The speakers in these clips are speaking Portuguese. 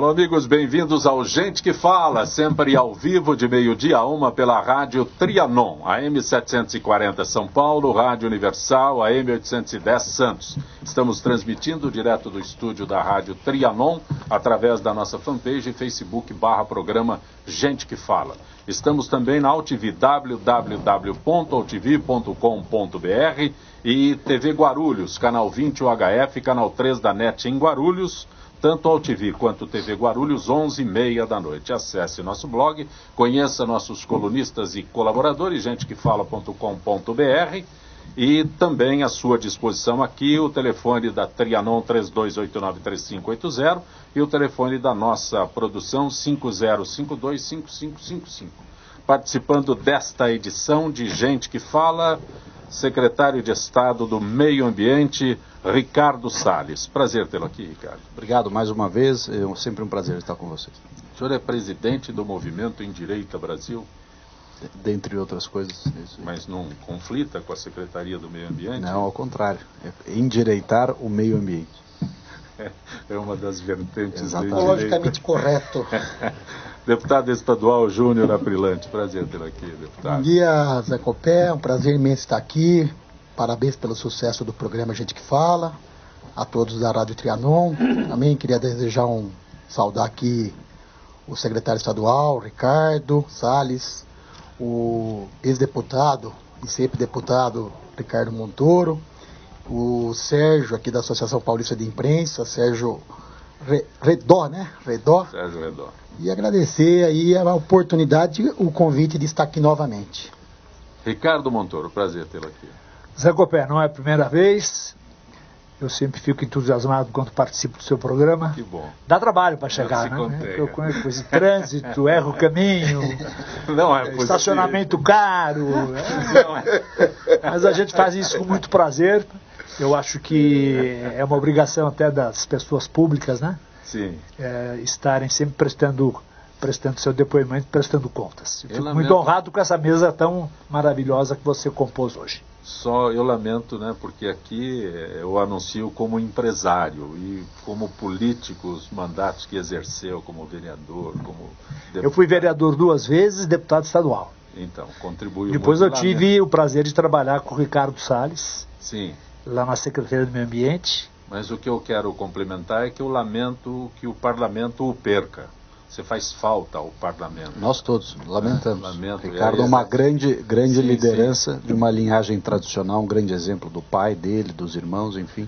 Alô, amigos, bem-vindos ao Gente que Fala, sempre ao vivo de meio-dia a 1 pela rádio Trianon, AM 740 São Paulo, Rádio Universal, AM 810 Santos. Estamos transmitindo direto do estúdio da rádio Trianon, através da nossa fanpage e Facebook/programa Gente que Fala. Estamos também na AltV, www.altv.com.br e TV Guarulhos, canal 20 UHF, canal 3 da NET em Guarulhos, tanto AltV quanto TV Guarulhos, 11h30 da noite. Acesse nosso blog, conheça nossos colunistas e colaboradores, gentequefala.com.br, e também à sua disposição aqui o telefone da Trianon 32893580 e o telefone da nossa produção 50525555. Participando desta edição de Gente que Fala, secretário de Estado do Meio Ambiente, Ricardo Salles. Prazer tê-lo aqui, Ricardo. Obrigado mais uma vez, é sempre um prazer estar com vocês. O senhor é presidente do Movimento Endireita Brasil? Dentre outras coisas. Isso. Mas não conflita com a Secretaria do Meio Ambiente? Não, ao contrário, é endireitar o meio ambiente. É uma das vertentes do ecologicamente correto. Deputado estadual Júnior Aprilante, prazer tê-lo aqui, deputado. Bom dia, Zé Copé, é um prazer imenso estar aqui. Parabéns pelo sucesso do programa Gente que Fala, a todos da Rádio Trianon. Também queria saudar aqui o secretário estadual, Ricardo Salles, o ex-deputado e sempre deputado Ricardo Montoro, o Sérgio aqui da Associação Paulista de Imprensa, Sérgio Redó, né? Sérgio Redó. E agradecer aí a oportunidade, o convite de estar aqui novamente. Ricardo Montoro, prazer tê-lo aqui. Zé Copé, não é a primeira vez. Eu sempre fico entusiasmado quando participo do seu programa. Que bom. Dá trabalho para chegar, né? Eu conheço esse trânsito, erro o caminho, não é possível. Estacionamento caro. Não é. Mas a gente faz isso com muito prazer. Eu acho que é uma obrigação até das pessoas públicas, né? Sim. Estarem sempre prestando seu depoimento, prestando contas. Eu fico muito honrado com essa mesa tão maravilhosa que você compôs hoje. Só eu lamento, né, porque aqui eu anuncio como empresário e como político os mandatos que exerceu como vereador, como deputado. Eu fui vereador 2 vezes, deputado estadual. Então, contribuiu Depois muito. Eu tive o prazer de trabalhar com o Ricardo Salles, sim, lá na Secretaria do Meio Ambiente. Mas o que eu quero complementar é que eu lamento que o parlamento o perca. Você faz falta ao parlamento. Nós todos lamentamos. Lamento. Ricardo é uma grande sim, liderança, sim, de uma linhagem tradicional, um grande exemplo do pai dele, dos irmãos, enfim.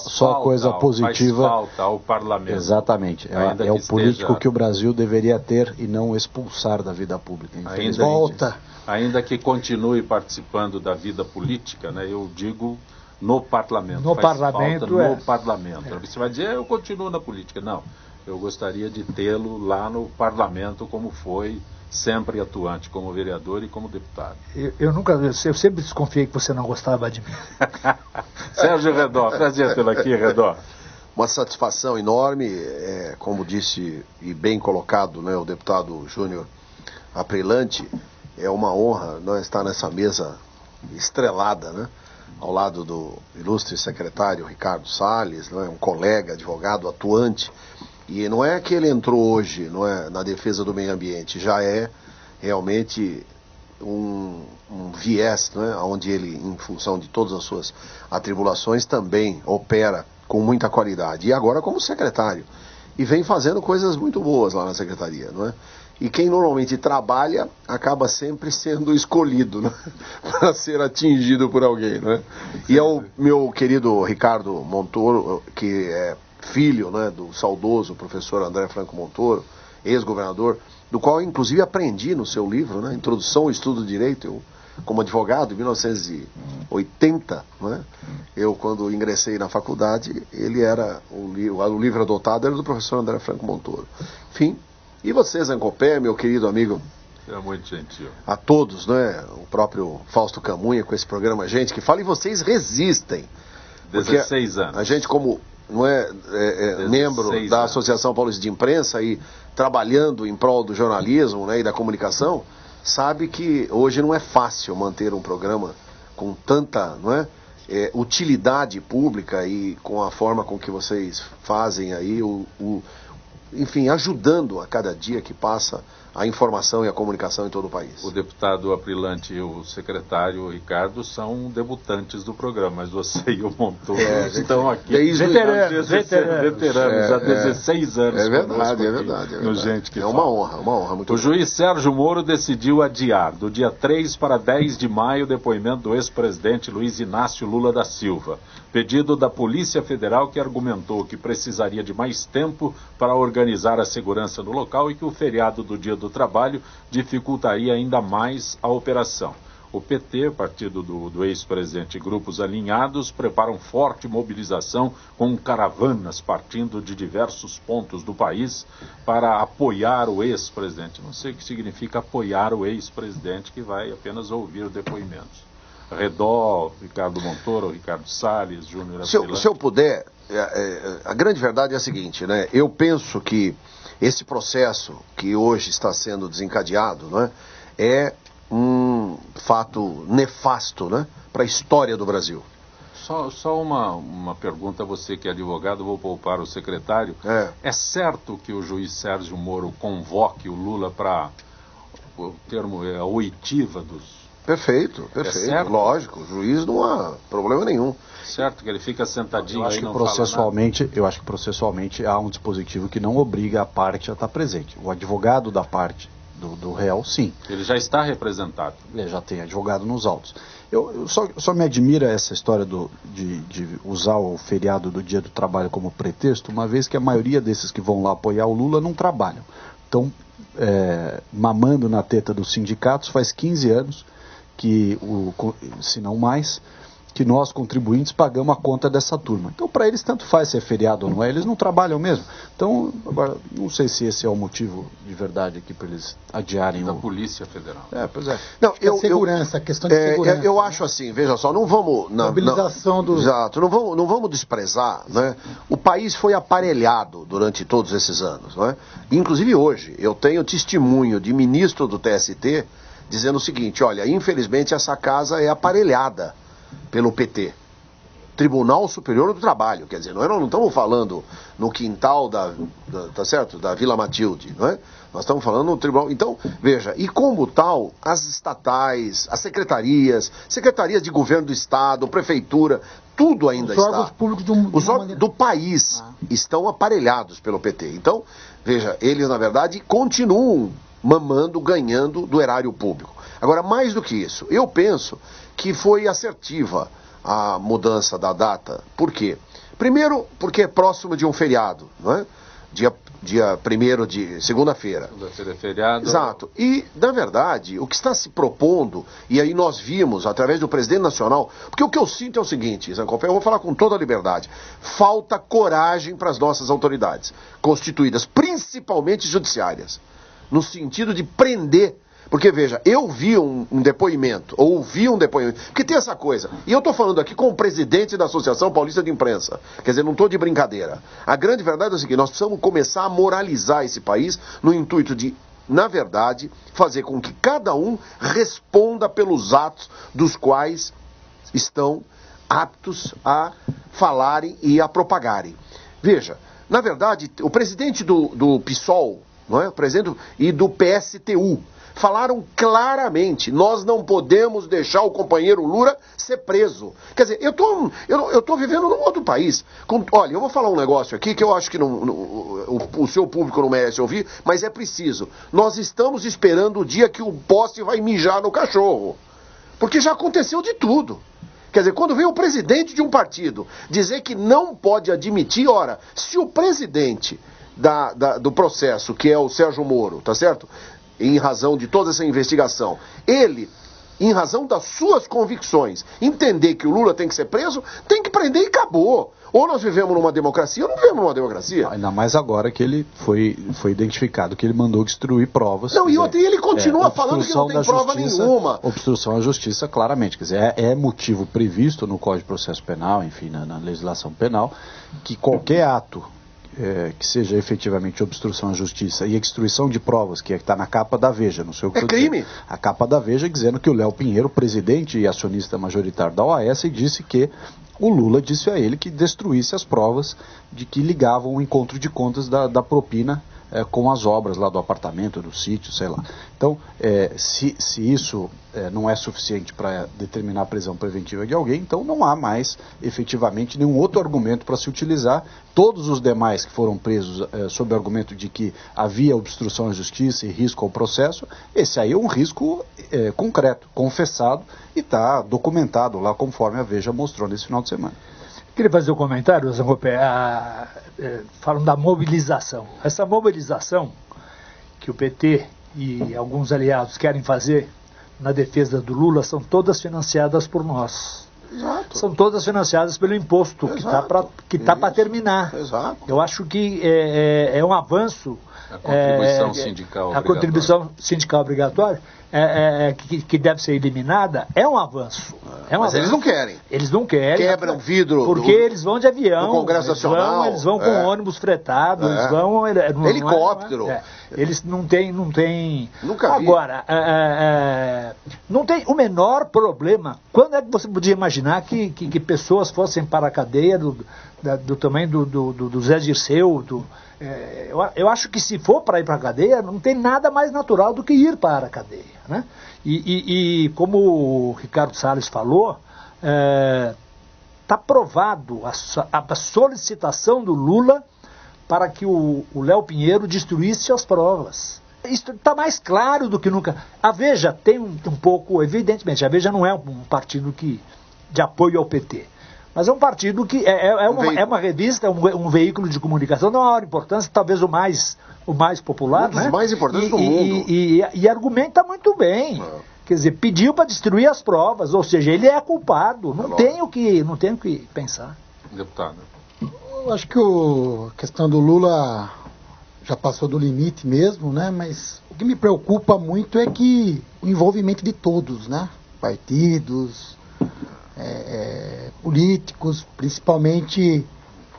Só coisa positiva. Faz falta ao parlamento. Exatamente. É o político que o Brasil deveria ter e não expulsar da vida pública. Ainda que continue participando da vida política, né? Eu digo no parlamento. No parlamento. Você vai dizer, eu continuo na política. Não. Eu gostaria de tê-lo lá no parlamento, como foi, sempre atuante, como vereador e como deputado. Eu sempre desconfiei que você não gostava de mim. Sérgio Redó, prazer tê-lo aqui, Redó. Uma satisfação enorme, como disse e bem colocado, né, o deputado Júnior Aprilante, é uma honra nós estar nessa mesa estrelada, né, ao lado do ilustre secretário Ricardo Salles, né, um colega, advogado atuante. E não é que ele entrou hoje, não é, na defesa do meio ambiente, já é realmente um viés, né, onde ele, em função de todas as suas atribulações, também opera com muita qualidade. E agora como secretário. E vem fazendo coisas muito boas lá na secretaria, não é? E quem normalmente trabalha acaba sempre sendo escolhido, né, para ser atingido por alguém, né? E é o meu querido Ricardo Montoro, que é filho, né, do saudoso professor André Franco Montoro, ex-governador, do qual inclusive aprendi no seu livro, né, Introdução ao Estudo do Direito. Eu, como advogado, em 1980, né, eu quando ingressei na faculdade, ele era o livro adotado era do professor André Franco Montoro. Enfim, e você, Zé Copé, meu querido amigo, é muito gentil. A todos, né, o próprio Fausto Camunha com esse programa Gente que Fala, e vocês resistem. 16 anos. A gente, como não membro da Associação Paulista de Imprensa e trabalhando em prol do jornalismo, né, e da comunicação, sabe que hoje não é fácil manter um programa com tanta, utilidade pública e com a forma com que vocês fazem aí enfim, ajudando a cada dia que passa a informação e a comunicação em todo o país. O deputado Aprilante e o secretário Ricardo são debutantes do programa, mas você e o Montoro estão aqui veteranos há 16 anos. É verdade. No Gente que Fala. Uma honra muito O juiz Sérgio Moro decidiu adiar do dia 3 para 10 de maio o depoimento do ex-presidente Luiz Inácio Lula da Silva. Pedido da Polícia Federal, que argumentou que precisaria de mais tempo para organizar a segurança no local e que o feriado do Dia do Trabalho dificultaria ainda mais a operação. O PT, partido do ex-presidente, e grupos alinhados preparam forte mobilização com caravanas partindo de diversos pontos do país para apoiar o ex-presidente. Não sei o que significa apoiar o ex-presidente, que vai apenas ouvir depoimentos. Redó, Ricardo Montoro, Ricardo Salles, Júnior Aprilante. Se eu puder, a grande verdade é a seguinte, né? Eu penso que esse processo que hoje está sendo desencadeado, né, é um fato nefasto, né, para a história do Brasil. Só uma pergunta a você que é advogado, vou poupar o secretário. É certo que o juiz Sérgio Moro convoque o Lula para, o termo é a oitiva dos... Perfeito, lógico, o juiz não há problema nenhum. Certo, que ele fica sentadinho aí, não processualmente, eu acho que processualmente há um dispositivo que não obriga a parte a estar presente. O advogado da parte do réu, sim. Ele já está representado. Ele já tem advogado nos autos. Eu só me admira essa história de usar o feriado do Dia do Trabalho como pretexto, uma vez que a maioria desses que vão lá apoiar o Lula não trabalham. Então, mamando na teta dos sindicatos faz 15 anos que, se não mais, que nós, contribuintes, pagamos a conta dessa turma. Então, para eles, tanto faz se é feriado ou não é, eles não trabalham mesmo. Então, agora, não sei se esse é o motivo de verdade aqui para eles adiarem da Polícia Federal. Pois é. Não, segurança, questão de segurança. Eu acho assim, veja só, não vamos... Mobilização do... Exato, não vamos desprezar, né? O país foi aparelhado durante todos esses anos, não é? Inclusive hoje, eu tenho testemunho de ministro do TST dizendo o seguinte, olha, infelizmente essa casa é aparelhada pelo PT. Tribunal Superior do Trabalho, quer dizer, não estamos falando no quintal tá certo? Da Vila Matilde, não é? Nós estamos falando no tribunal. Então, veja, e como tal, as estatais, as secretarias de governo do estado, prefeitura, tudo ainda está. Os órgãos públicos do país estão aparelhados pelo PT. Então, veja, eles na verdade continuam mamando, ganhando do erário público. Agora, mais do que isso, eu penso que foi assertiva a mudança da data. Por quê? Primeiro, porque é próximo de um feriado, não é? Dia 1º de segunda-feira. Segunda-feira é feriado. Exato. E, na verdade, o que está se propondo, e aí nós vimos, através do presidente nacional, porque o que eu sinto é o seguinte, Zancopé, eu vou falar com toda a liberdade, falta coragem para as nossas autoridades, constituídas, principalmente judiciárias, no sentido de prender. Porque, veja, eu vi um depoimento, porque tem essa coisa, e eu estou falando aqui com o presidente da Associação Paulista de Imprensa, quer dizer, não estou de brincadeira. A grande verdade é o seguinte, nós precisamos começar a moralizar esse país no intuito de, na verdade, fazer com que cada um responda pelos atos dos quais estão aptos a falarem e a propagarem. Veja, na verdade, o presidente do PSOL, não é? O presidente e do PSTU, falaram claramente, nós não podemos deixar o companheiro Lula ser preso. Quer dizer, eu tô vivendo num outro país. Olha, eu vou falar um negócio aqui que eu acho que o seu público não merece ouvir, mas é preciso. Nós estamos esperando o dia que o poste vai mijar no cachorro. Porque já aconteceu de tudo. Quer dizer, quando vem o presidente de um partido dizer que não pode admitir, ora, se o presidente do processo, que é o Sérgio Moro, tá certo? Em razão de toda essa investigação, ele, em razão das suas convicções, entender que o Lula tem que ser preso, tem que prender e acabou. Ou nós vivemos numa democracia ou não vivemos numa democracia. Ainda mais agora que ele foi identificado, que ele mandou destruir provas. Não, e ele continua falando que não tem prova nenhuma. Obstrução à justiça, claramente. Quer dizer, é motivo previsto no Código de Processo Penal, enfim, na legislação penal, que qualquer ato que seja efetivamente obstrução à justiça e destruição de provas, que está na capa da Veja, não sei o que é crime. Dizendo. A capa da Veja dizendo que o Léo Pinheiro, presidente e acionista majoritário da OAS, disse que o Lula disse a ele que destruísse as provas de que ligavam o encontro de contas da propina com as obras lá do apartamento, do sítio, sei lá. Então, se isso não é suficiente para determinar a prisão preventiva de alguém, então não há mais efetivamente nenhum outro argumento para se utilizar. Todos os demais que foram presos sob o argumento de que havia obstrução à justiça e risco ao processo, esse aí é um risco concreto, confessado e está documentado lá conforme a Veja mostrou nesse final de semana. Queria fazer um comentário, Zangopé, falando da mobilização. Essa mobilização que o PT e alguns aliados querem fazer na defesa do Lula são todas financiadas por nós. Exato. São todas financiadas pelo imposto, que está para terminar. Exato. Eu acho que é um avanço. A contribuição sindical obrigatória. A contribuição sindical obrigatória, que deve ser eliminada, é um avanço. Mas eles não querem. Eles não querem. Quebram vidro. Porque eles vão de avião. Do Congresso Nacional. Eles vão com ônibus fretado, eles vão... Helicóptero. Eles não têm... Nunca vi. Agora, não tem o menor problema. Quando é que você podia imaginar que pessoas fossem para a cadeia do tamanho do Zé Dirceu, eu acho que se for para ir para a cadeia, não tem nada mais natural do que ir para a cadeia, né? E como o Ricardo Salles falou, está provado a solicitação do Lula para que o Léo Pinheiro destruísse as provas. Isso está mais claro do que nunca. A Veja tem um pouco, evidentemente, a Veja não é um partido de apoio ao PT. Mas é um partido que é uma revista, um veículo de comunicação de maior importância, talvez o mais popular. Um dos mais importantes do mundo. E argumenta muito bem. Quer dizer, pediu para destruir as provas, ou seja, ele é culpado. Não tem o que pensar. Deputado. Eu acho que a questão do Lula já passou do limite mesmo, né? Mas o que me preocupa muito é que o envolvimento de todos, né? Partidos, políticos, principalmente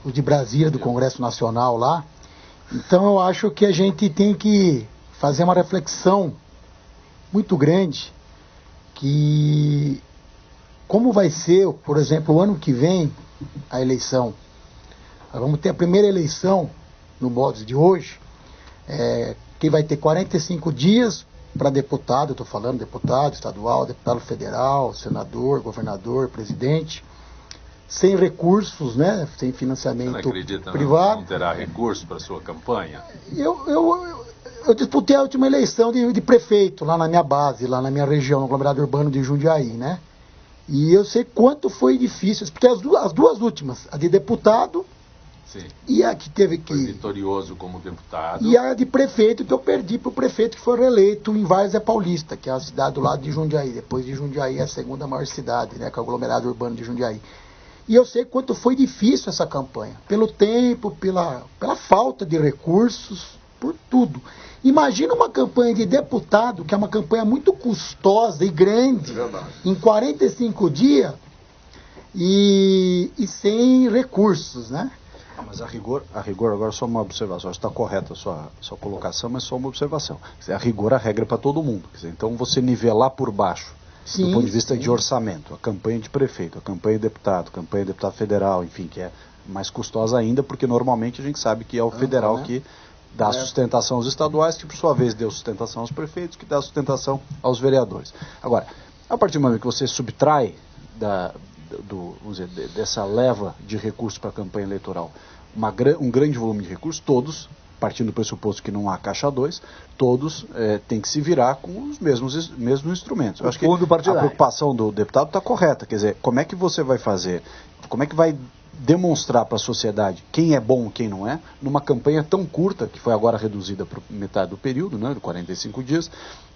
os de Brasília, do Congresso Nacional lá. Então eu acho que a gente tem que fazer uma reflexão muito grande que como vai ser, por exemplo, o ano que vem a eleição. Nós vamos ter a primeira eleição no modo de hoje, que vai ter 45 dias para deputado, eu estou falando deputado estadual, deputado federal, senador, governador, presidente, sem recursos, né, sem financiamento privado. Você não acredita privado. Não terá recurso para a sua campanha? Eu disputei a última eleição de prefeito lá na minha base, lá na minha região, no aglomerado urbano de Jundiaí, né? E eu sei quanto foi difícil, porque as duas últimas, a de deputado. Sim. E a que teve que... Foi vitorioso como deputado. E a de prefeito, que eu perdi para o prefeito que foi reeleito em Várzea Paulista, que é a cidade do lado de Jundiaí. Depois de Jundiaí é a segunda maior cidade, né, que é o aglomerado urbano de Jundiaí. E eu sei quanto foi difícil essa campanha. Pelo tempo, pela falta de recursos, por tudo. Imagina uma campanha de deputado, que é uma campanha muito custosa e grande, em 45 dias e sem recursos, né? Mas a rigor, agora só uma observação. Está correta a sua colocação, mas só uma observação. Quer dizer, a rigor, a regra é para todo mundo. Quer dizer, então, você nivelar por baixo, do ponto de vista de orçamento, a campanha de prefeito, a campanha de deputado federal, enfim, que é mais custosa ainda, porque normalmente a gente sabe que é o federal que dá sustentação aos estaduais, que por sua vez deu sustentação aos prefeitos, que dá sustentação aos vereadores. Agora, a partir do momento que você subtrai vamos dizer, dessa leva de recursos para a campanha eleitoral, um grande volume de recursos, todos, partindo do pressuposto que não há caixa 2, todos têm que se virar com os mesmos instrumentos. Eu acho que a preocupação do deputado está correta, quer dizer, como é que você vai fazer, como é que vai demonstrar para a sociedade quem é bom e quem não é, numa campanha tão curta, que foi agora reduzida para metade do período, né, de 45 dias,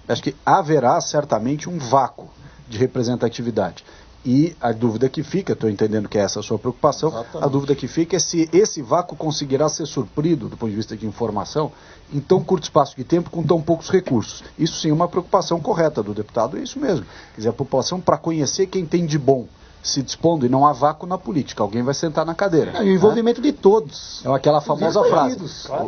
acho que haverá certamente um vácuo de representatividade. E a dúvida que fica, estou entendendo que é essa a sua preocupação, a dúvida que fica é se esse vácuo conseguirá ser suprido, do ponto de vista de informação, em tão curto espaço de tempo, com tão poucos recursos. Isso sim é uma preocupação correta do deputado, é isso mesmo. Quer dizer, a população, para conhecer quem tem de bom se dispondo, e não há vácuo na política, alguém vai sentar na cadeira. E o envolvimento de todos. É aquela famosa frase,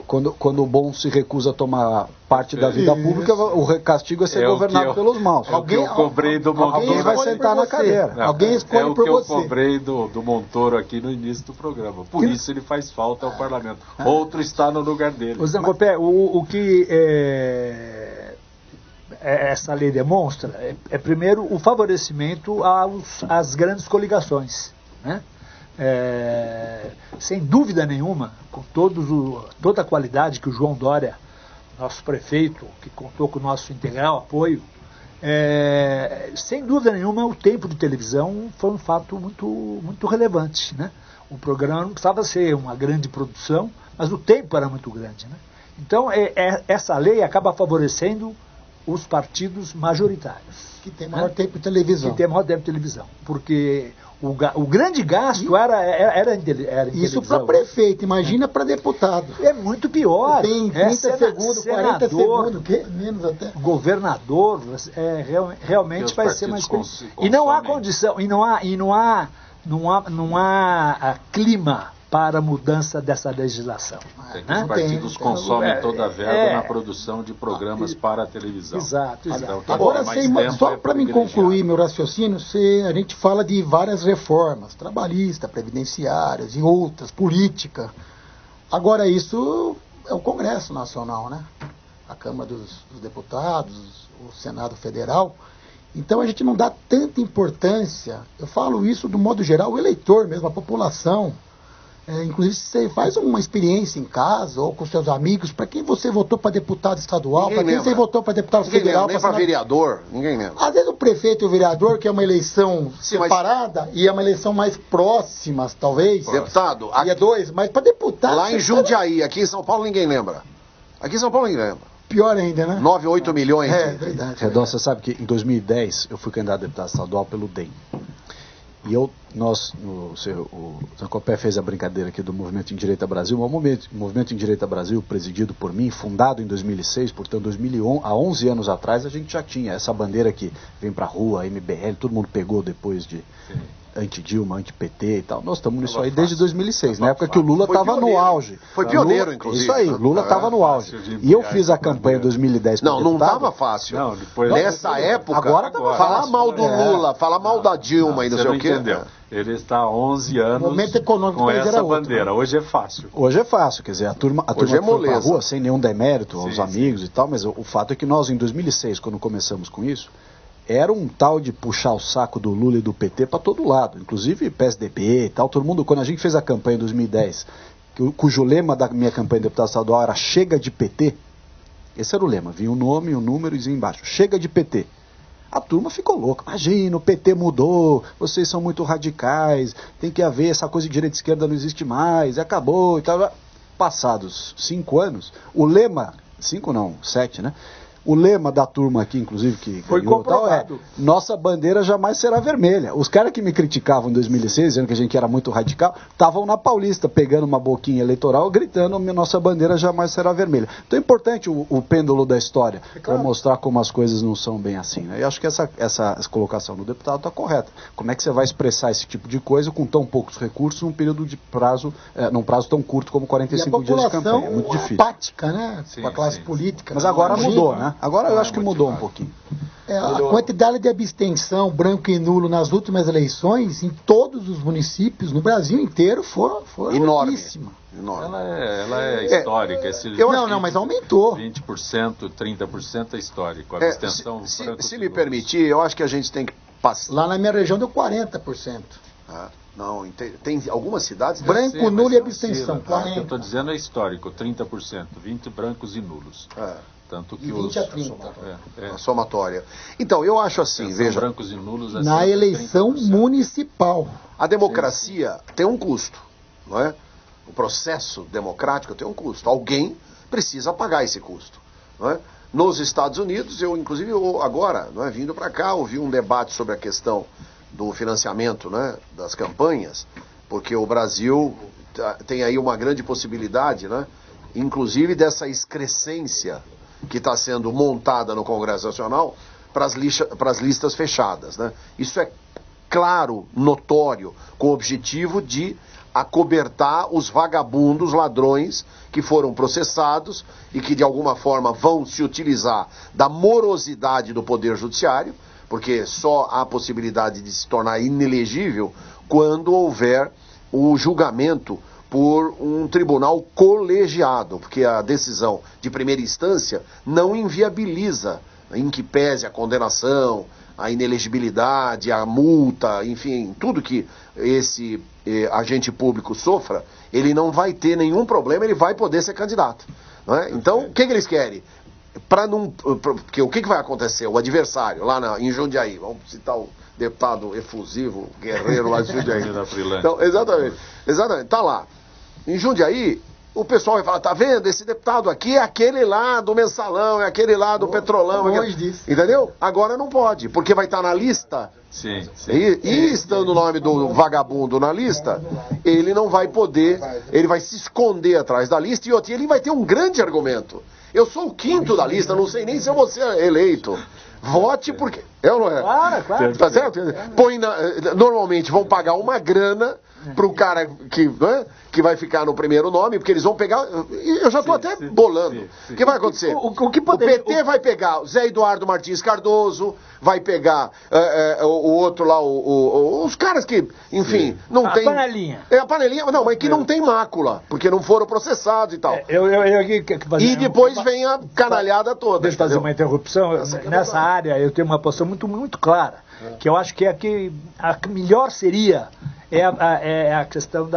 quando o bom se recusa a tomar parte da vida pública, o castigo é ser governado pelos maus. Alguém cobrei do Montoro. Alguém vai sentar na cadeira. Não, alguém escolhe por você. É o que eu cobrei do Montoro aqui no início do programa. Por isso ele faz falta ao parlamento. Outro está no lugar dele. O Zancopé, o que essa lei demonstra primeiro, o favorecimento às grandes coligações, né? Sem dúvida nenhuma, com toda a qualidade que o João Dória, nosso prefeito, que contou com o nosso integral apoio, sem dúvida nenhuma, o tempo de televisão foi um fato muito, muito relevante, né? O programa não precisava ser uma grande produção, mas o tempo era muito grande, né? Então, essa lei acaba favorecendo os partidos majoritários. Que tem maior tempo de televisão. Que tem maior tempo de televisão. Porque o grande gasto era em televisão. Isso para prefeito, imagina para deputado. É muito pior. Tem 30 segundos, 40 segundos, menos até. Governador, realmente vai ser mais... E não há condição, e não há clima para a mudança dessa legislação. Os partidos consomem toda a verba na produção de programas para a televisão. Exato. Então, agora, só para me concluir meu raciocínio, a gente fala de várias reformas, trabalhistas, previdenciárias e outras, política. Agora, isso é o Congresso Nacional, né? A Câmara dos Deputados, o Senado Federal. Então, a gente não dá tanta importância, eu falo isso do modo geral, o eleitor mesmo, a população. Inclusive, você faz uma experiência em casa ou com seus amigos, para quem você votou para deputado estadual, para quem você votou para deputado federal. Nem para vereador, ninguém lembra. Às vezes o prefeito e o vereador, que é uma eleição separada, e é uma eleição mais próxima, talvez. Deputado, e é dois, mas para deputado... Lá em Jundiaí, aqui em São Paulo, ninguém lembra. Aqui em São Paulo, ninguém lembra. Pior ainda, né? 9, 8 milhões. Verdade. Redon, você sabe que em 2010 eu fui candidato a deputado estadual pelo DEM. E o Zancopé fez a brincadeira aqui do Movimento em Direita Brasil, o Movimento em Direita Brasil, presidido por mim, fundado em 2006, portanto, 2011, há 11 anos atrás, a gente já tinha essa bandeira que vem pra rua, MBL, todo mundo pegou depois de anti-Dilma, anti-PT e tal. Nós estamos nisso aí desde 2006, na época que o Lula estava no auge. Foi pioneiro, inclusive. Isso aí, Lula estava no auge. E eu fiz a campanha em 2010 para Não estava fácil. Não, depois... Nessa época, agora falar mal do Lula, falar mal da Dilma e não sei o quê. Entendeu? Ele está há 11 anos com essa bandeira. Hoje é fácil. Hoje é fácil, quer dizer, a turma foi pra rua sem nenhum demérito aos amigos e tal, mas o fato é que nós, em 2006, quando começamos com isso, era um tal de puxar o saco do Lula e do PT para todo lado, inclusive PSDB e tal, todo mundo, quando a gente fez a campanha em 2010, cujo lema da minha campanha de deputado estadual era Chega de PT, esse era o lema, vinha o nome, o número e dizia embaixo, Chega de PT. A turma ficou louca, imagina, o PT mudou, vocês são muito radicais, tem que haver, essa coisa de direita e esquerda não existe mais, acabou e tal. Passados 5 anos, o lema, 5 não, 7, né? O lema da turma aqui, inclusive, que foi ganhou, comprovado. Nossa bandeira jamais será vermelha. Os caras que me criticavam em 2006, dizendo que a gente era muito radical, estavam na Paulista, pegando uma boquinha eleitoral, gritando, nossa bandeira jamais será vermelha. Então é importante o pêndulo da história, para mostrar como as coisas não são bem assim, né? E acho que essa colocação do deputado está correta. Como é que você vai expressar esse tipo de coisa com tão poucos recursos num período de prazo, num prazo tão curto como 45 dias de campanha? É muito difícil. Apática, né? Com a classe política. Mas agora mudou, né? Agora eu acho que mudou um pouquinho. A quantidade de abstenção, branco e nulo, nas últimas eleições, em todos os municípios, no Brasil inteiro, foram altíssimas. Enorme. Ela é histórica. Mas aumentou. 20%, 30% é histórico. A abstenção... Se me permitir, eu acho que a gente tem que passar... Lá na minha região deu 40%. Não, tem algumas cidades... Branco, nulo e abstenção. O que eu estou dizendo é histórico, 30%, 20 brancos e nulos. Tanto que 20 a 30. A somatória. Então, eu acho assim, veja... brancos e nulos na eleição 30%. Municipal. A democracia tem um custo, não é? O processo democrático tem um custo. Alguém precisa pagar esse custo, não é? Nos Estados Unidos, eu inclusive agora, não é, vindo para cá, ouvi um debate sobre a questão do financiamento, né, das campanhas, porque o Brasil tem aí uma grande possibilidade, né, inclusive dessa excrescência que está sendo montada no Congresso Nacional para as listas fechadas, né? Isso é claro, notório, com o objetivo de acobertar os vagabundos, ladrões que foram processados e que de alguma forma vão se utilizar da morosidade do Poder Judiciário, porque só há possibilidade de se tornar inelegível quando houver o julgamento por um tribunal colegiado, porque a decisão de primeira instância não inviabiliza, em que pese a condenação, a inelegibilidade, a multa, enfim, tudo que esse agente público sofra, ele não vai ter nenhum problema, ele vai poder ser candidato. Não é? Então, o que eles querem? Porque o que vai acontecer? O adversário lá em Jundiaí, vamos citar o deputado efusivo, guerreiro lá de Jundiaí. Então, exatamente, tá lá. Em Jundiaí, o pessoal vai falar, tá vendo? Esse deputado aqui é aquele lá do mensalão, é aquele lá do petrolão. Entendeu? Agora não pode, porque vai estar na lista. Sim. E estando o nome do vagabundo na lista, ele não vai poder, ele vai se esconder atrás da lista e ele vai ter um grande argumento. Eu sou o quinto da lista, não sei nem se eu vou ser eleito. Vote porque... É ou não é? Claro. Tá certo? Normalmente vão pagar uma grana pro cara que vai ficar no primeiro nome, porque eles vão pegar... Eu já estou até bolando. O que vai acontecer? O PT vai pegar o Zé Eduardo Martins Cardoso, vai pegar o outro lá, os caras que, enfim, não tem... A panelinha. É a panelinha, não, mas que não tem mácula, porque não foram processados e tal. E depois vem a canalhada toda. Deixa eu fazer uma interrupção. Nessa área eu tenho uma posição muito clara, que eu acho que a melhor seria a questão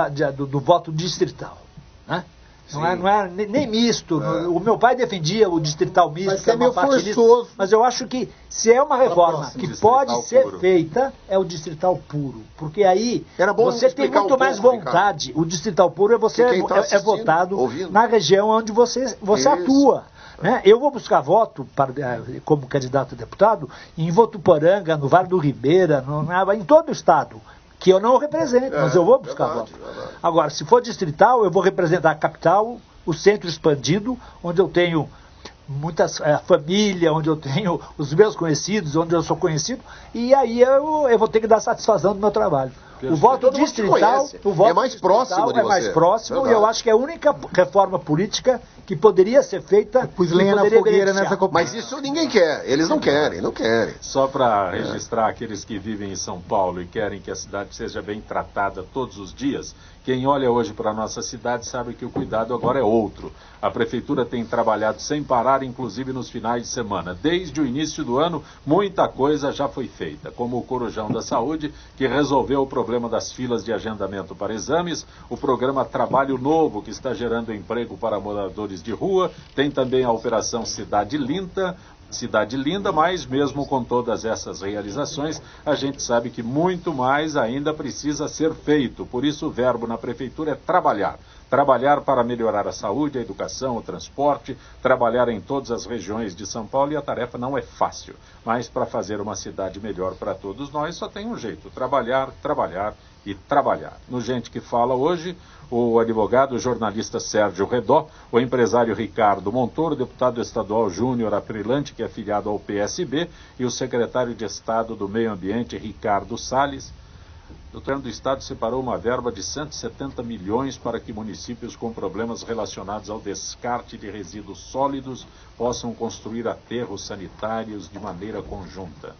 do voto distrital, né? Não é nem misto. O meu pai defendia o distrital misto, que é uma parte forçoso. Mas eu acho que se é uma reforma que pode ser feita, é o distrital puro. Porque aí você tem muito mais vontade. Ricardo. O distrital puro é votado na região onde você atua. Né? Eu vou buscar voto como candidato a deputado em Votuporanga, no Vale do Ribeira, em todo o estado, que eu não represento, mas eu vou buscar voto. Agora, se for distrital, eu vou representar a capital, o centro expandido, onde eu tenho muitas família, onde eu tenho os meus conhecidos, onde eu sou conhecido, e aí eu vou ter que dar satisfação do meu trabalho. O voto distrital é mais próximo de você. É mais próximo, e eu acho que é a única reforma política que poderia ser feita. Pus lenha na fogueira nessa Mas isso ninguém quer, eles não querem. Só para registrar aqueles que vivem em São Paulo e querem que a cidade seja bem tratada todos os dias, quem olha hoje para a nossa cidade sabe que o cuidado agora é outro. A Prefeitura tem trabalhado sem parar, inclusive nos finais de semana. Desde o início do ano, muita coisa já foi feita, como o Corujão da Saúde, que resolveu o problema das filas de agendamento para exames, o programa Trabalho Novo, que está gerando emprego para moradores de rua, tem também a Operação Cidade Linda, mas mesmo com todas essas realizações, a gente sabe que muito mais ainda precisa ser feito. Por isso o verbo na Prefeitura é trabalhar. Trabalhar para melhorar a saúde, a educação, o transporte, trabalhar em todas as regiões de São Paulo, e a tarefa não é fácil. Mas para fazer uma cidade melhor para todos nós, só tem um jeito: trabalhar, trabalhar e trabalhar. No Gente que Fala hoje, o advogado, o jornalista Sérgio Redó, o empresário Ricardo Montoro, o deputado estadual Júnior Aprilante, que é filiado ao PSB, e o secretário de Estado do Meio Ambiente, Ricardo Salles. O governo do Estado separou uma verba de 170 milhões para que municípios com problemas relacionados ao descarte de resíduos sólidos possam construir aterros sanitários de maneira conjunta.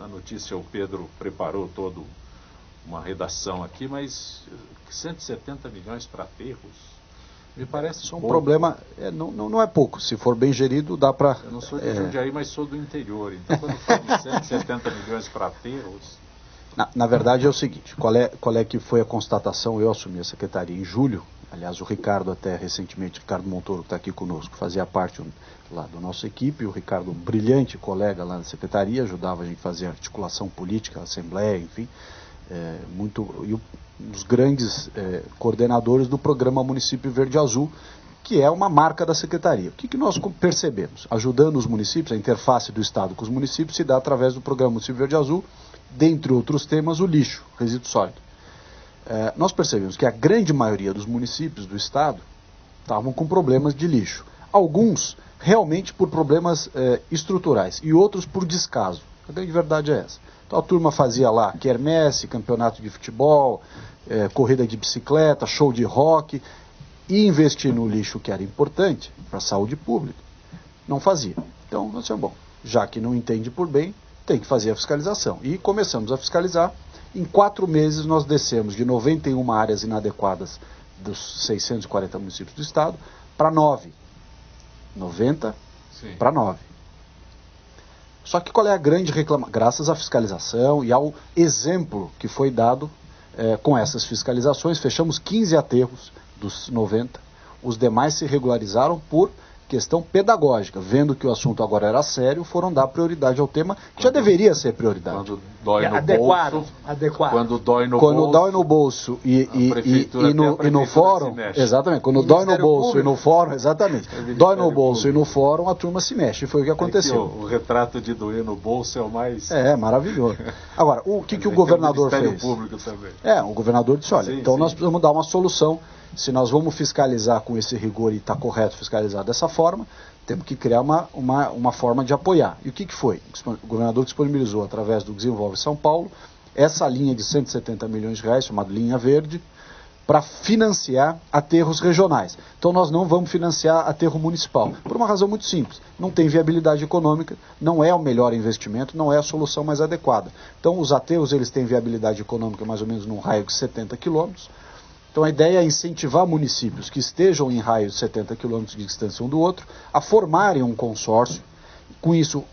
A notícia, o Pedro preparou toda uma redação aqui, mas 170 milhões para aterros? Me parece pouco. Um problema, não é pouco. Se for bem gerido, dá para... Eu não sou de Jundiaí, mas sou do interior. Então, quando falo de 170 milhões para aterros... Na verdade é o seguinte, qual é que foi a constatação? Eu assumi a secretaria em julho, aliás o Ricardo até recentemente, Ricardo Montoro, que está aqui conosco, fazia parte lá da nossa equipe, o Ricardo, um brilhante colega lá na secretaria, ajudava a gente a fazer articulação política, assembleia, enfim, e um dos grandes coordenadores do programa Município Verde Azul, que é uma marca da secretaria. O que nós percebemos? Ajudando os municípios, a interface do Estado com os municípios se dá através do programa Município Verde Azul, dentre outros temas, o lixo, resíduo sólido. Nós percebemos que a grande maioria dos municípios do Estado estavam com problemas de lixo. Alguns realmente por problemas estruturais e outros por descaso. A grande verdade é essa. Então a turma fazia lá quermesse, campeonato de futebol, corrida de bicicleta, show de rock, e investir no lixo que era importante para a saúde pública, não fazia. Então nós dissemos, bom, já que não entende por bem, tem que fazer a fiscalização. E começamos a fiscalizar. Em 4 meses nós descemos de 91 áreas inadequadas dos 640 municípios do estado para 9. 90 para 9. Só que qual é a grande reclamação? Graças à fiscalização e ao exemplo que foi dado com essas fiscalizações, fechamos 15 aterros dos 90. Os demais se regularizaram por questão pedagógica. Vendo que o assunto agora era sério, foram dar prioridade ao tema, que já deveria ser prioridade. Quando dói no bolso. Quando dói no bolso e no fórum, exatamente. Quando dói no bolso e no fórum, exatamente. Dói no bolso e no fórum, a turma se mexe. Foi o que aconteceu. O retrato de doer no bolso é o mais... maravilhoso. Agora, o que o governador fez? Público também. O governador disse, olha, nós precisamos dar uma solução. Se nós vamos fiscalizar com esse rigor e está correto fiscalizar dessa forma, temos que criar uma forma de apoiar. E o que foi? O governador disponibilizou, através do Desenvolve São Paulo, essa linha de 170 milhões de reais, chamada linha verde, para financiar aterros regionais. Então nós não vamos financiar aterro municipal, por uma razão muito simples. Não tem viabilidade econômica, não é o melhor investimento, não é a solução mais adequada. Então os aterros eles têm viabilidade econômica mais ou menos num raio de 70 quilômetros. Então a ideia é incentivar municípios que estejam em raio de 70 quilômetros de distância um do outro a formarem um consórcio, com isso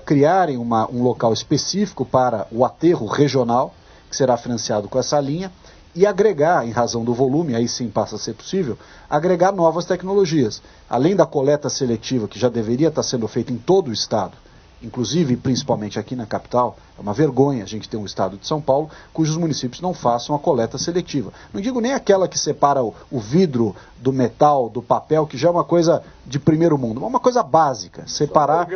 criarem um local específico para o aterro regional, que será financiado com essa linha, e agregar, em razão do volume, aí sim passa a ser possível, agregar novas tecnologias. Além da coleta seletiva, que já deveria estar sendo feita em todo o estado, inclusive principalmente aqui na capital, é uma vergonha a gente ter um estado de São Paulo cujos municípios não façam a coleta seletiva. Não digo nem aquela que separa o vidro do metal, do papel, que já é uma coisa de primeiro mundo, mas uma coisa básica, separar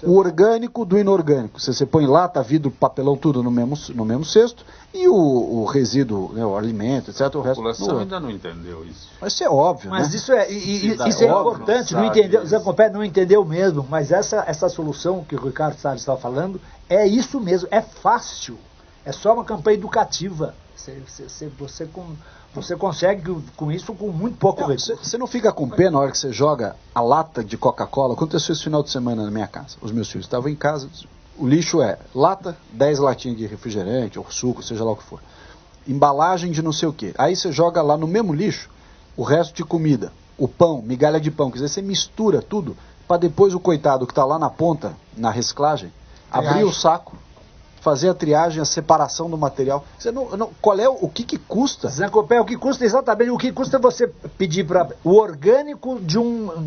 o orgânico do inorgânico. Você põe lata, vidro, papelão, tudo no mesmo cesto, e o resíduo, o alimento, etc. A população ainda não entendeu isso. Mas isso é óbvio, mas né? Isso é importante, não entendeu, o Zé Compé não entendeu mesmo, mas essa solução que o Ricardo Salles está falando, é isso mesmo, é fácil, é só uma campanha educativa. Você consegue com isso com muito pouco recurso. Você não fica com pena na hora que você joga a lata de Coca-Cola? Aconteceu esse final de semana na minha casa. Os meus filhos estavam em casa, o lixo é lata, 10 latinhas de refrigerante, ou suco, seja lá o que for. Embalagem de não sei o quê. Aí você joga lá no mesmo lixo o resto de comida, o pão, migalha de pão. Quer dizer, você mistura tudo para depois o coitado que está lá na ponta, na reciclagem, abrir o saco, fazer a triagem, a separação do material. Você qual é o que custa? Zé Compé, o que custa exatamente, o que custa você pedir para o orgânico de num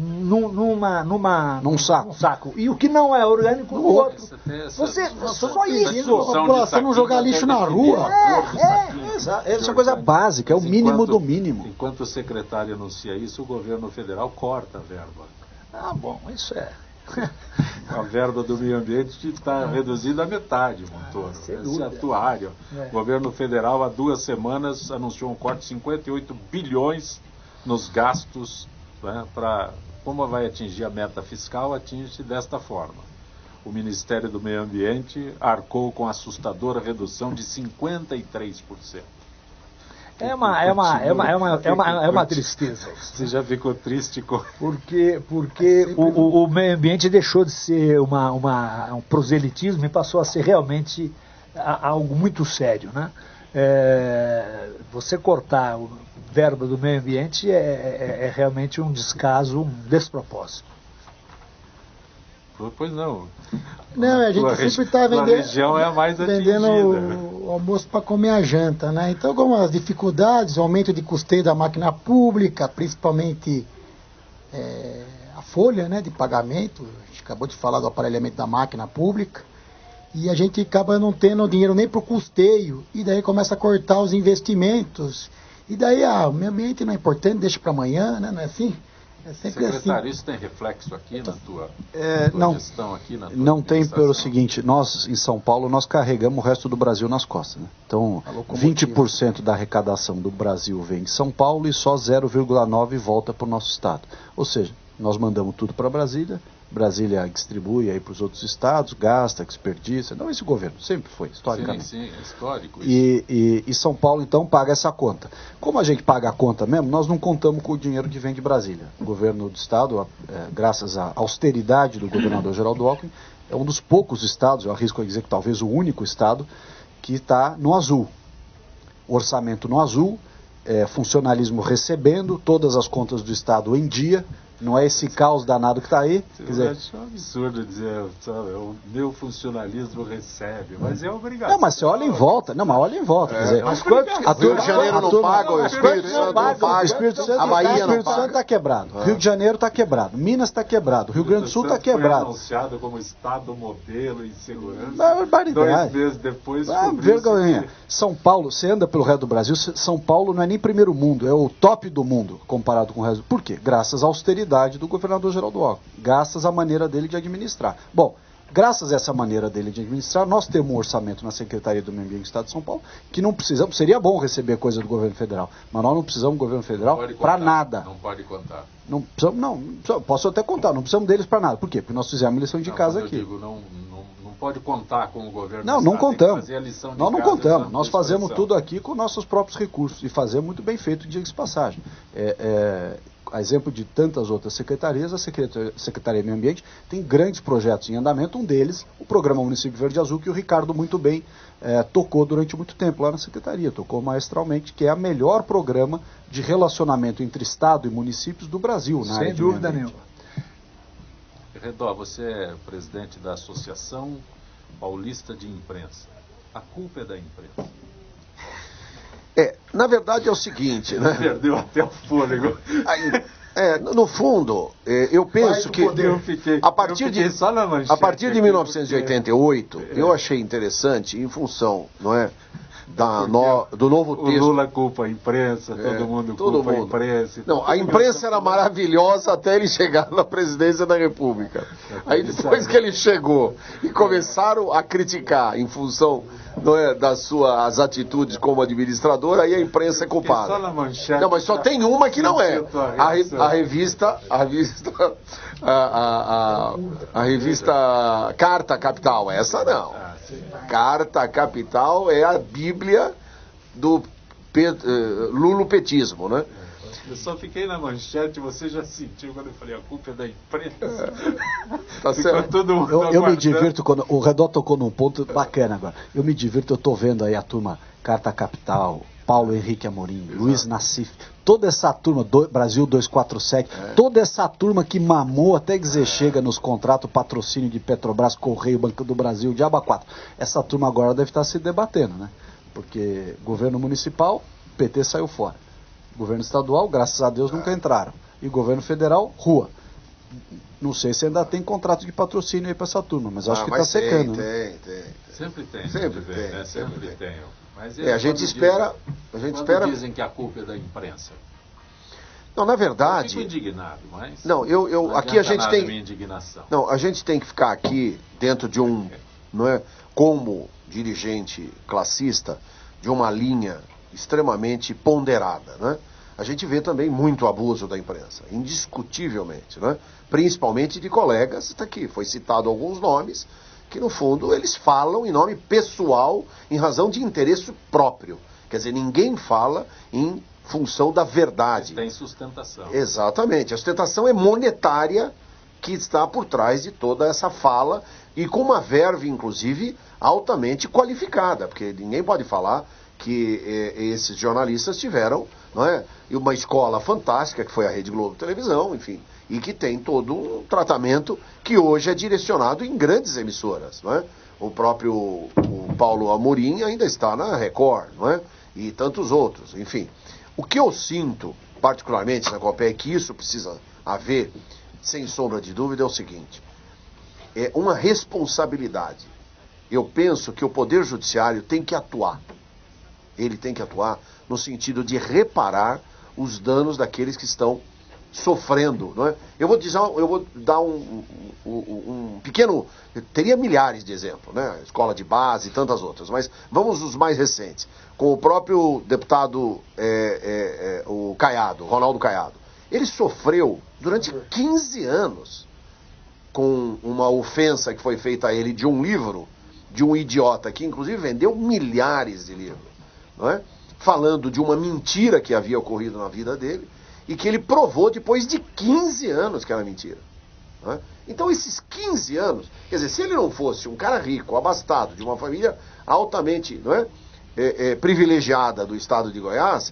saco. E o que não é orgânico no outro. Só isso. Você não jogar lixo na rua. Essa é uma coisa básica, é o mínimo do mínimo. Enquanto o secretário anuncia isso, o governo federal corta a verba. Bom, isso é. A verba do meio ambiente está reduzida à metade, Montoro. Esse atuário. O governo federal, há 2 semanas, anunciou um corte de 58 bilhões nos gastos, né, para... Como vai atingir a meta fiscal, atinge desta forma. O Ministério do Meio Ambiente arcou com assustadora redução de 53%. É uma tristeza isso. Você já ficou triste com... Porque o meio ambiente deixou de ser um proselitismo e passou a ser realmente algo muito sério, né? Você cortar a verba do meio ambiente é realmente um descaso, um despropósito. Pois não. Não, a gente sempre está região é a mais vendendo o almoço para comer a janta, né? Então, algumas dificuldades, o aumento de custeio da máquina pública, principalmente a folha, né, de pagamento. A gente acabou de falar do aparelhamento da máquina pública. E a gente acaba não tendo dinheiro nem para o custeio. E daí começa a cortar os investimentos. E daí, o meio ambiente não é importante, deixa para amanhã, né? Não é assim? É sempre secretário, assim. Isso tem reflexo aqui na tua gestão? Aqui na tua não tem pelo seguinte, nós em São Paulo, nós carregamos o resto do Brasil nas costas. Né? Então, 20% da arrecadação do Brasil vem de São Paulo e só 0,9% volta para o nosso estado. Ou seja, Nós mandamos tudo para Brasília, Brasília distribui aí para os outros estados, gasta, desperdiça. Não esse governo, sempre foi, historicamente. Sim, é histórico isso. E São Paulo, então, paga essa conta. Como a gente paga a conta mesmo, nós não contamos com o dinheiro que vem de Brasília. O governo do estado, graças à austeridade do governador Geraldo Alckmin, é um dos poucos estados, eu arrisco a dizer que talvez o único estado, que está no azul. Orçamento no azul, funcionalismo recebendo, todas as contas do estado em dia. Não é esse caos danado que está aí. Quer dizer, acho um absurdo dizer, sabe, o meu funcionalismo recebe, mas é obrigação. Não, mas você olha em volta. Não, mas olha em volta. Quer dizer, Mas quantos O Rio de Janeiro não paga, o Espírito Santo não paga, o Espírito Santo, a Bahia não paga. está quebrado, Rio de Janeiro está quebrado, Minas está quebrado, Rio Grande do Sul está quebrado. Foi anunciado como estado modelo em segurança. Barbaridade. 2 meses depois, vergonha. São Paulo, você anda pelo resto do Brasil, São Paulo não é nem primeiro mundo, é o top do mundo comparado com o resto. Por quê? Graças à austeridade do governador Geraldo Alckmin, graças à maneira dele de administrar. Bom, graças a essa maneira dele de administrar, nós temos um orçamento na Secretaria do Meio Ambiente do Estado de São Paulo que não precisamos, seria bom receber coisa do governo federal, mas nós não precisamos do governo federal para nada. Não pode contar. Não precisamos, não, posso até contar, não precisamos deles para nada. Por quê? Porque nós fizemos a lição de casa aqui. Não pode contar com o governo não, do não Estado, contamos. fazer a lição de nós não casa, contamos. Nós fazemos expressão. tudo aqui com nossos próprios recursos e fazer muito bem feito, diga-se de passagem. A exemplo de tantas outras secretarias, a Secretaria de Meio Ambiente tem grandes projetos em andamento, um deles, o Programa Município Verde Azul, que o Ricardo muito bem tocou durante muito tempo lá na Secretaria, tocou maestralmente, que é o melhor programa de relacionamento entre Estado e municípios do Brasil. Sem dúvida nenhuma. Redó, você é presidente da Associação Paulista de Imprensa. A culpa é da imprensa. Na verdade é o seguinte, né? Perdeu até o fôlego. No fundo, eu penso que a partir de 1988, eu achei interessante, em função, não é, do novo texto. O Lula culpa a imprensa, todo mundo culpa a imprensa. Não, a imprensa era maravilhosa até ele chegar na presidência da República. Aí depois que ele chegou e começaram a criticar em função, não é, das suas atitudes como administrador, aí a imprensa é culpada. Só na manchete, não, mas só tem uma que não é. A revista Carta Capital, essa não. Carta Capital é a Bíblia do lulopetismo, né? Eu só fiquei na manchete, você já sentiu quando eu falei a culpa é da imprensa. Tá certo. Todo mundo eu me divirto quando o Redó tocou num ponto bacana agora. Eu me divirto, eu tô vendo aí a turma Carta Capital, Paulo Henrique Amorim, exato, Luiz Nassif, toda essa turma, Brasil 247, toda essa turma que mamou até dizer chega nos contratos, patrocínio de Petrobras, Correio, Banco do Brasil, Diaba 4. Essa turma agora deve estar se debatendo, né? Porque governo municipal, PT saiu fora. Governo estadual, graças a Deus, nunca entraram. E governo federal, rua. Não sei se ainda tem contrato de patrocínio aí para essa turma, mas acho que está secando. Tem. Sempre tem. Sempre tem. Mas a gente espera. Dizem que a culpa é da imprensa. Não, na verdade. Eu fico indignado, mas. Não, não aqui a gente tem. Minha indignação. Não, a gente tem que ficar aqui dentro de não é, como dirigente classista, de uma linha extremamente ponderada, né? A gente vê também muito abuso da imprensa, indiscutivelmente, né? Principalmente de colegas, está aqui, foi citado alguns nomes, que no fundo eles falam em nome pessoal, em razão de interesse próprio. Quer dizer, ninguém fala em função da verdade. Tem sustentação. Exatamente, a sustentação é monetária que está por trás de toda essa fala e com uma verve, inclusive, altamente qualificada, porque ninguém pode falar que esses jornalistas tiveram, não é, uma escola fantástica, que foi a Rede Globo Televisão, enfim, e que tem todo um tratamento que hoje é direcionado em grandes emissoras, não é? O próprio Paulo Amorim ainda está na Record, não é? E tantos outros, enfim. O que eu sinto, particularmente na Copé, é que isso precisa haver, sem sombra de dúvida, é o seguinte: é uma responsabilidade. Eu penso que o Poder Judiciário tem que atuar. Ele tem que atuar no sentido de reparar os danos daqueles que estão sofrendo, não é? Eu vou dar um pequeno... Teria milhares de exemplos, né? Escola de base e tantas outras, mas vamos os mais recentes. Com o próprio deputado o Caiado, Ronaldo Caiado. Ele sofreu durante 15 anos com uma ofensa que foi feita a ele de um livro, de um idiota, que inclusive vendeu milhares de livros, não é? Falando de uma mentira que havia ocorrido na vida dele, e que ele provou depois de 15 anos que era mentira. Não é? Então esses 15 anos, quer dizer, se ele não fosse um cara rico, abastado, de uma família altamente, não é? Privilegiada do estado de Goiás,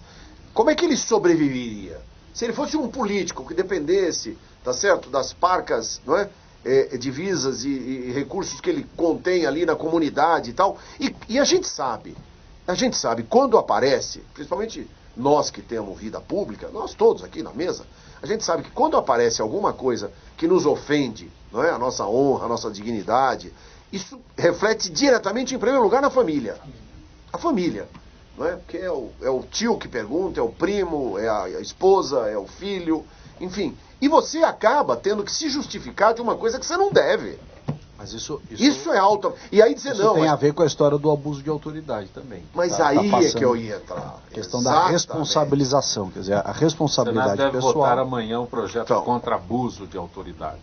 como é que ele sobreviveria? Se ele fosse um político que dependesse, tá certo, das parcas, não é? Divisas e recursos que ele contém ali na comunidade e tal. E a gente sabe, quando aparece, principalmente nós que temos vida pública, nós todos aqui na mesa, a gente sabe que quando aparece alguma coisa que nos ofende, não é? A nossa honra, a nossa dignidade, isso reflete diretamente, em primeiro lugar, na família. A família, não é? Porque é o tio que pergunta, é o primo, é a esposa, é o filho, enfim. E você acaba tendo que se justificar de uma coisa que você não deve. Mas isso é alto. E aí dizer isso não. tem a ver com a história do abuso de autoridade também. Mas aí é que eu ia entrar. A questão da responsabilização, quer dizer, a responsabilidade pessoal. O Senado deve votar amanhã um projeto contra abuso de autoridade.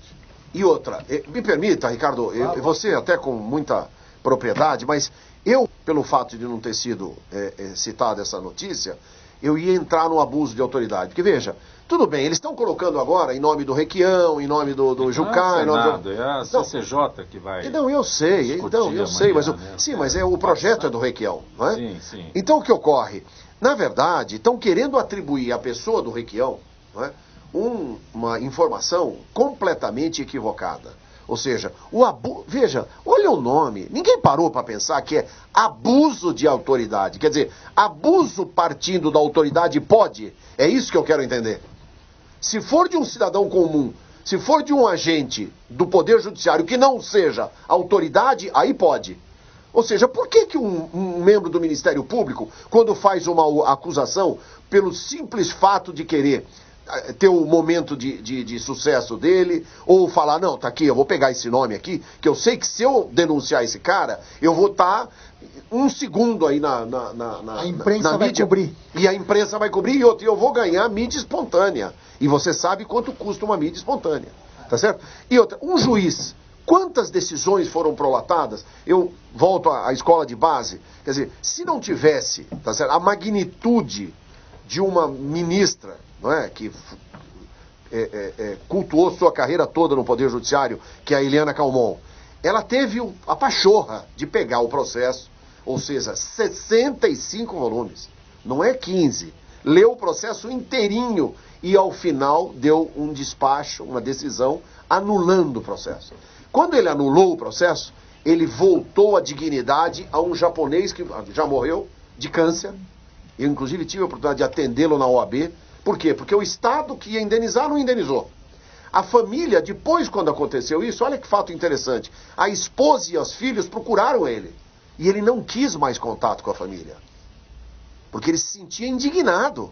E outra, me permita, Ricardo, você até com muita propriedade, mas eu, pelo fato de não ter sido citada essa notícia, eu ia entrar no abuso de autoridade. Porque veja, tudo bem, eles estão colocando agora em nome do Requião, em nome do Jucá, em nome do... É a CCJ que vai... Não, eu sei, mas mas o projeto é do Requião, não é? Sim, sim. Então o que ocorre? Na verdade, estão querendo atribuir à pessoa do Requião, não é? Uma informação completamente equivocada. Ou seja, veja, olha o nome, ninguém parou para pensar que é abuso de autoridade. Quer dizer, abuso partindo da autoridade pode? É isso que eu quero entender. Se for de um cidadão comum, se for de um agente do Poder Judiciário que não seja autoridade, aí pode. Ou seja, por que um membro do Ministério Público, quando faz uma acusação, pelo simples fato de querer ter o momento de sucesso dele, ou falar, não, tá aqui, eu vou pegar esse nome aqui, que eu sei que se eu denunciar esse cara, eu vou estar um segundo aí na imprensa vai mídia, cobrir. E a imprensa vai cobrir, e eu vou ganhar mídia espontânea. E você sabe quanto custa uma mídia espontânea, tá certo? E outra, um juiz, quantas decisões foram prolatadas? Eu volto à escola de base, quer dizer, se não tivesse, tá certo, a magnitude de uma ministra, não é, que cultuou sua carreira toda no Poder Judiciário, que é a Eliana Calmon, ela teve a pachorra de pegar o processo, ou seja, 65 volumes, não é 15, leu o processo inteirinho e ao final deu um despacho, uma decisão, anulando o processo. Quando ele anulou o processo, ele voltou a dignidade a um japonês que já morreu de câncer. Eu, inclusive, tive a oportunidade de atendê-lo na OAB. Por quê? Porque o Estado que ia indenizar não indenizou. A família, depois, quando aconteceu isso, olha que fato interessante. A esposa e os filhos procuraram ele. E ele não quis mais contato com a família. Porque ele se sentia indignado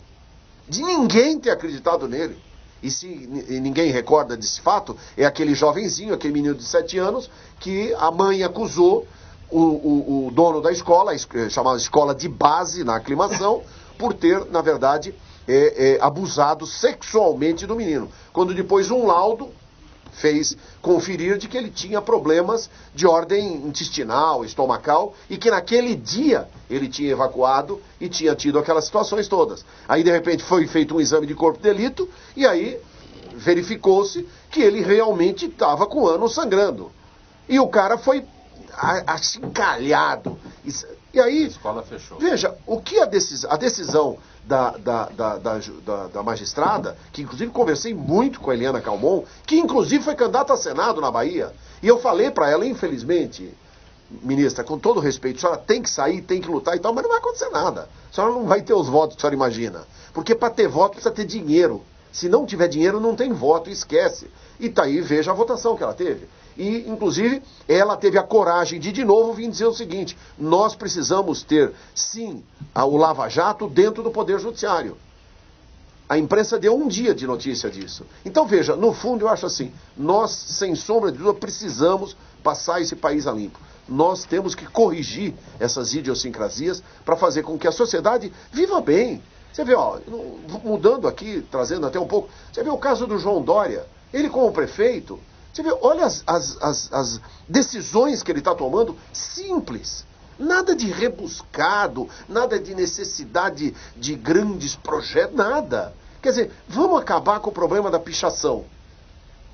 de ninguém ter acreditado nele. E se ninguém recorda desse fato, é aquele jovenzinho, aquele menino de 7 anos, que a mãe acusou o dono da escola, chamada escola de base na aclimação, por ter, na verdade, abusado sexualmente do menino. Quando depois um laudo fez conferir de que ele tinha problemas de ordem intestinal, estomacal, e que naquele dia ele tinha evacuado e tinha tido aquelas situações todas. Aí, de repente, foi feito um exame de corpo de delito, e aí verificou-se que ele realmente estava com o ânus sangrando. E o cara foi achincalhado. E aí, a escola fechou. Veja, o que a decisão da magistrada, que inclusive conversei muito com a Eliana Calmon, que inclusive foi candidata a Senado na Bahia, e eu falei para ela, infelizmente, ministra, com todo respeito, a senhora tem que sair, tem que lutar e tal, mas não vai acontecer nada. A senhora não vai ter os votos que a senhora imagina. Porque para ter voto precisa ter dinheiro. Se não tiver dinheiro, não tem voto, esquece. E tá aí, veja a votação que ela teve. E, inclusive, ela teve a coragem de novo, vir dizer o seguinte: nós precisamos ter, sim, o Lava Jato dentro do Poder Judiciário. A imprensa deu um dia de notícia disso. Então, veja, no fundo, eu acho assim, nós, sem sombra de dúvida, precisamos passar esse país a limpo. Nós temos que corrigir essas idiosincrasias para fazer com que a sociedade viva bem. Você vê, ó, mudando aqui, trazendo até um pouco, você vê o caso do João Dória, ele como prefeito, você vê, olha as decisões que ele está tomando, simples. Nada de rebuscado, nada de necessidade de grandes projetos, nada. Quer dizer, vamos acabar com o problema da pichação,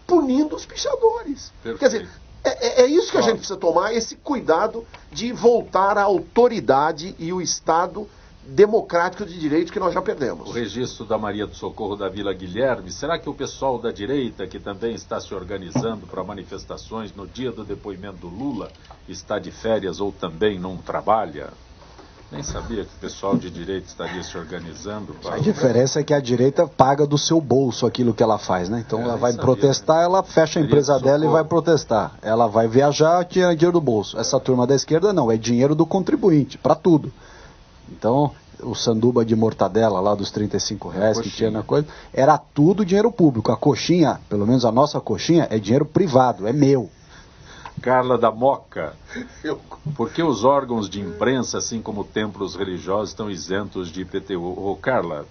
punindo os pichadores. Perfeito. Quer dizer, é isso que a gente precisa tomar, esse cuidado de voltar à autoridade e o Estado democrático de direito que nós já perdemos. O registro da Maria do Socorro da Vila Guilherme, será que o pessoal da direita, que também está se organizando para manifestações no dia do depoimento do Lula, está de férias ou também não trabalha? Nem sabia que o pessoal de direita estaria se organizando para... A diferença é que a direita paga do seu bolso aquilo que ela faz, né? Então ela vai protestar, ela fecha a empresa dela e vai protestar. Ela vai viajar, tira dinheiro do bolso. Essa turma da esquerda não, é dinheiro do contribuinte, para tudo. Então, o sanduba de mortadela lá dos R$35 que tinha na coisa, era tudo dinheiro público. A coxinha, pelo menos a nossa coxinha, é dinheiro privado, é meu. Carla da Moca, por que os órgãos de imprensa, assim como templos religiosos, estão isentos de IPTU? Ô, Carla,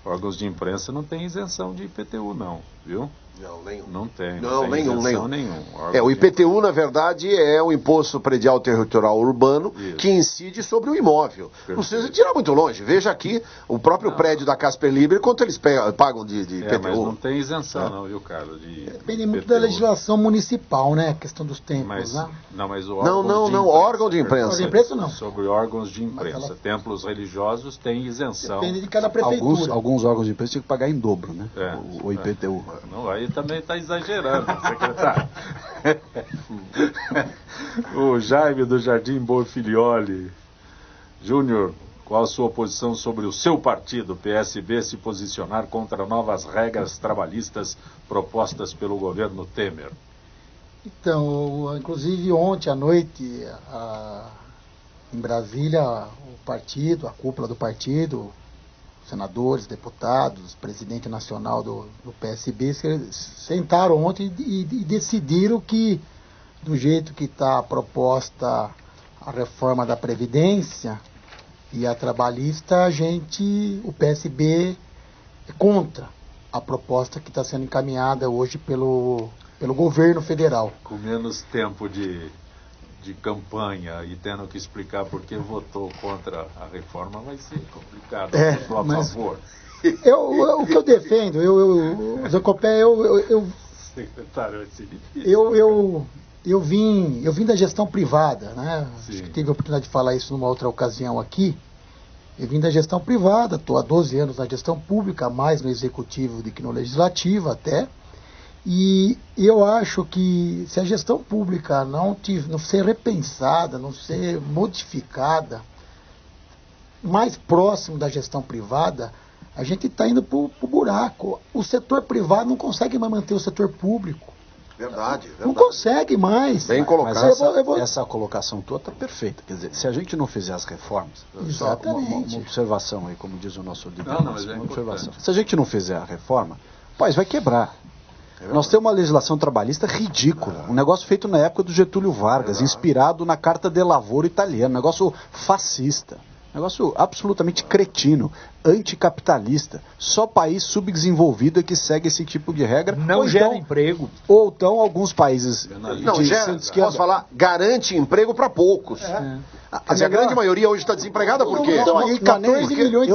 órgãos de imprensa não tem isenção de IPTU não, viu? Não, nenhum. Não tem Nenhum. nenhum. O IPTU, na verdade, é o Imposto Predial Territorial Urbano, Isso. que incide sobre o imóvel. Não precisa tirar muito longe. Veja aqui o próprio prédio da Casper Libre, quanto eles pagam de IPTU. Mas não tem isenção não, viu, Carlos? Depende muito da legislação municipal, né? A questão dos templos, né? Não, mas o Não, órgão de imprensa. Órgão de imprensa não. Sobre órgãos de imprensa. Templos religiosos têm isenção. Depende de cada prefeitura. Alguns órgãos de imprensa tinham que pagar em dobro, né? O IPTU. Não, aí também está exagerando, secretário. O Jaime do Jardim Bonfilioli. Júnior, qual a sua posição sobre o seu partido, PSB, se posicionar contra novas regras trabalhistas propostas pelo governo Temer? Então, inclusive ontem à noite, em Brasília, o partido, a cúpula do partido, senadores, deputados, presidente nacional do PSB, sentaram ontem e decidiram que, do jeito que está proposta a reforma da Previdência e a trabalhista, o PSB é contra a proposta que está sendo encaminhada hoje pelo governo federal. Com menos tempo de campanha e tendo que explicar por que votou contra a reforma, vai ser complicado. A favor. O que eu defendo, Zé Copé, Secretário, vai ser difícil. Eu vim da gestão privada, né? Sim. Acho que tive a oportunidade de falar isso numa outra ocasião aqui. Eu vim da gestão privada, estou há 12 anos na gestão pública, mais no executivo do que no legislativo até. E eu acho que se a gestão pública não ser repensada, não ser modificada, mais próximo da gestão privada, a gente está indo para o buraco. O setor privado não consegue mais manter o setor público. Verdade. Não consegue mais. Bem colocado. Mas essa colocação tua está perfeita. Quer dizer, se a gente não fizer as reformas, só uma observação aí, como diz o nosso deputado, mas é uma observação. importante. Se a gente não fizer a reforma, pois vai quebrar. Nós temos uma legislação trabalhista ridícula, um negócio feito na época do Getúlio Vargas, inspirado na Carta de Lavoro italiana, um negócio fascista, um negócio absolutamente cretino, anticapitalista. Só país subdesenvolvido é que segue esse tipo de regra. Não gera emprego. Ou então alguns países posso falar, garante emprego para poucos. Quer dizer, a grande maioria hoje está desempregada por quê?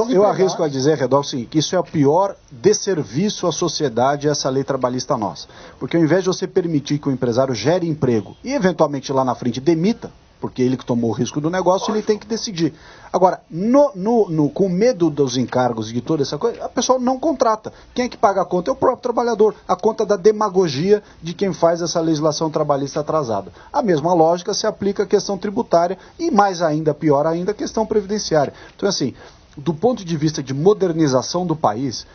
Eu arrisco a dizer, Redolfo, sim, que isso é o pior desserviço à sociedade, essa lei trabalhista nossa. Porque ao invés de você permitir que o empresário gere emprego e eventualmente lá na frente demita, porque ele que tomou o risco do negócio, ele tem que decidir. Agora, com medo dos encargos e de toda essa coisa, a pessoa não contrata. Quem é que paga a conta? É o próprio trabalhador. A conta da demagogia de quem faz essa legislação trabalhista atrasada. A mesma lógica se aplica à questão tributária e, mais ainda, pior ainda, a questão previdenciária. Então, assim, do ponto de vista de modernização do país,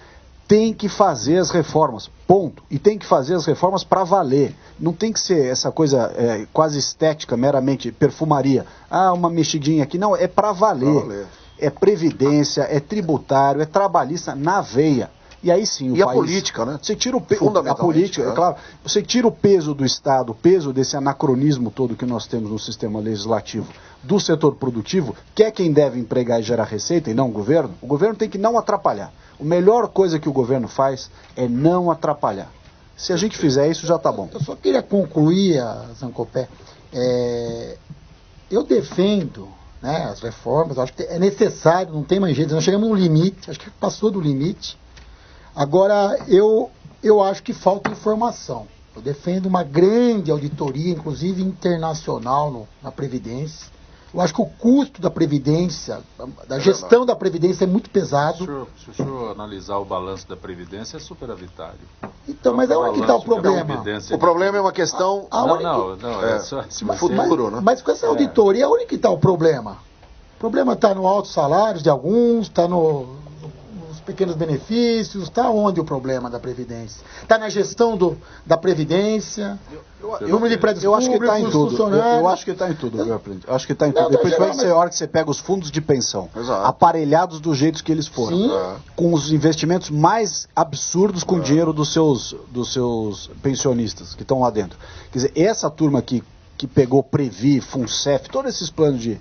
tem que fazer as reformas, ponto. E tem que fazer as reformas para valer. Não tem que ser essa coisa quase estética, meramente perfumaria. Uma mexidinha aqui. Não, é para valer. É previdência, é tributário, é trabalhista na veia. E aí sim o país... a política, né? Você tira a política, é claro. Você tira o peso do Estado, o peso desse anacronismo todo que nós temos no sistema legislativo. do setor produtivo, que é quem deve empregar e gerar receita e não o governo tem que não atrapalhar. A melhor coisa que o governo faz é não atrapalhar. Se a gente fizer isso, já está bom. Eu só queria concluir, Zancopé, eu defendo, né, as reformas, acho que é necessário, não tem mais jeito, nós chegamos no limite, acho que passou do limite. Agora, eu acho que falta informação. Eu defendo uma grande auditoria, inclusive internacional, na Previdência. Eu acho que o custo da Previdência, da gestão da Previdência é muito pesado. Se o senhor analisar o balanço da Previdência, é superavitário. Então, mas onde que está o problema? O problema é uma questão... É só futuro, né? Mas com essa auditoria, onde que está o problema? O problema está no altos salários de alguns, está nos pequenos benefícios, está onde o problema da Previdência? Está na gestão da Previdência, número de prédios eu acho que está em tudo. funcionários. Eu acho que está em tudo, meu aprendizado. Eu acho que está em tudo. Depois a hora que você pega os fundos de pensão, aparelhados do jeito que eles foram, com os investimentos mais absurdos com o dinheiro dos seus pensionistas que estão lá dentro. Quer dizer, essa turma aqui que pegou Previ, FUNCEF, todos esses planos de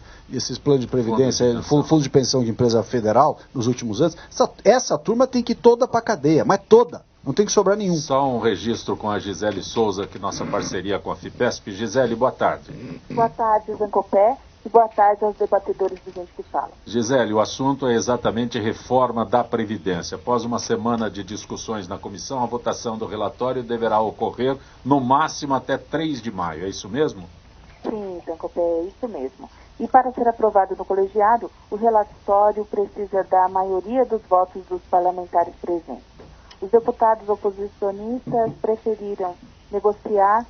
previdência, fundo de pensão de empresa federal nos últimos anos, essa turma tem que ir toda para a cadeia, mas toda, não tem que sobrar nenhum. Só um registro com a Gisele Souza, que nossa parceria com a FIPESP. Gisele, boa tarde. Boa tarde, Zancopé, e boa tarde aos debatedores do Gente que Fala. Gisele, o assunto é exatamente reforma da Previdência. Após uma semana de discussões na comissão, a votação do relatório deverá ocorrer no máximo até 3 de maio, é isso mesmo? Sim, Zancopé, é isso mesmo. E para ser aprovado no colegiado, o relatório precisa da maioria dos votos dos parlamentares presentes. Os deputados oposicionistas preferiram negociar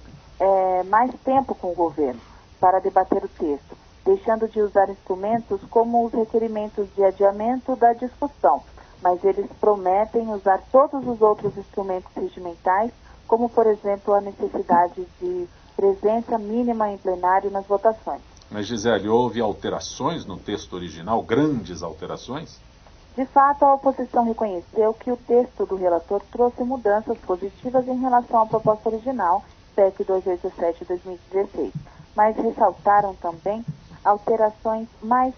mais tempo com o governo para debater o texto, deixando de usar instrumentos como os requerimentos de adiamento da discussão, mas eles prometem usar todos os outros instrumentos regimentais, como, por exemplo, a necessidade de presença mínima em plenário nas votações. Mas, Gisele, houve alterações no texto original, grandes alterações? De fato, a oposição reconheceu que o texto do relator trouxe mudanças positivas em relação à proposta original, PEC 287/2016, mas ressaltaram também alterações mais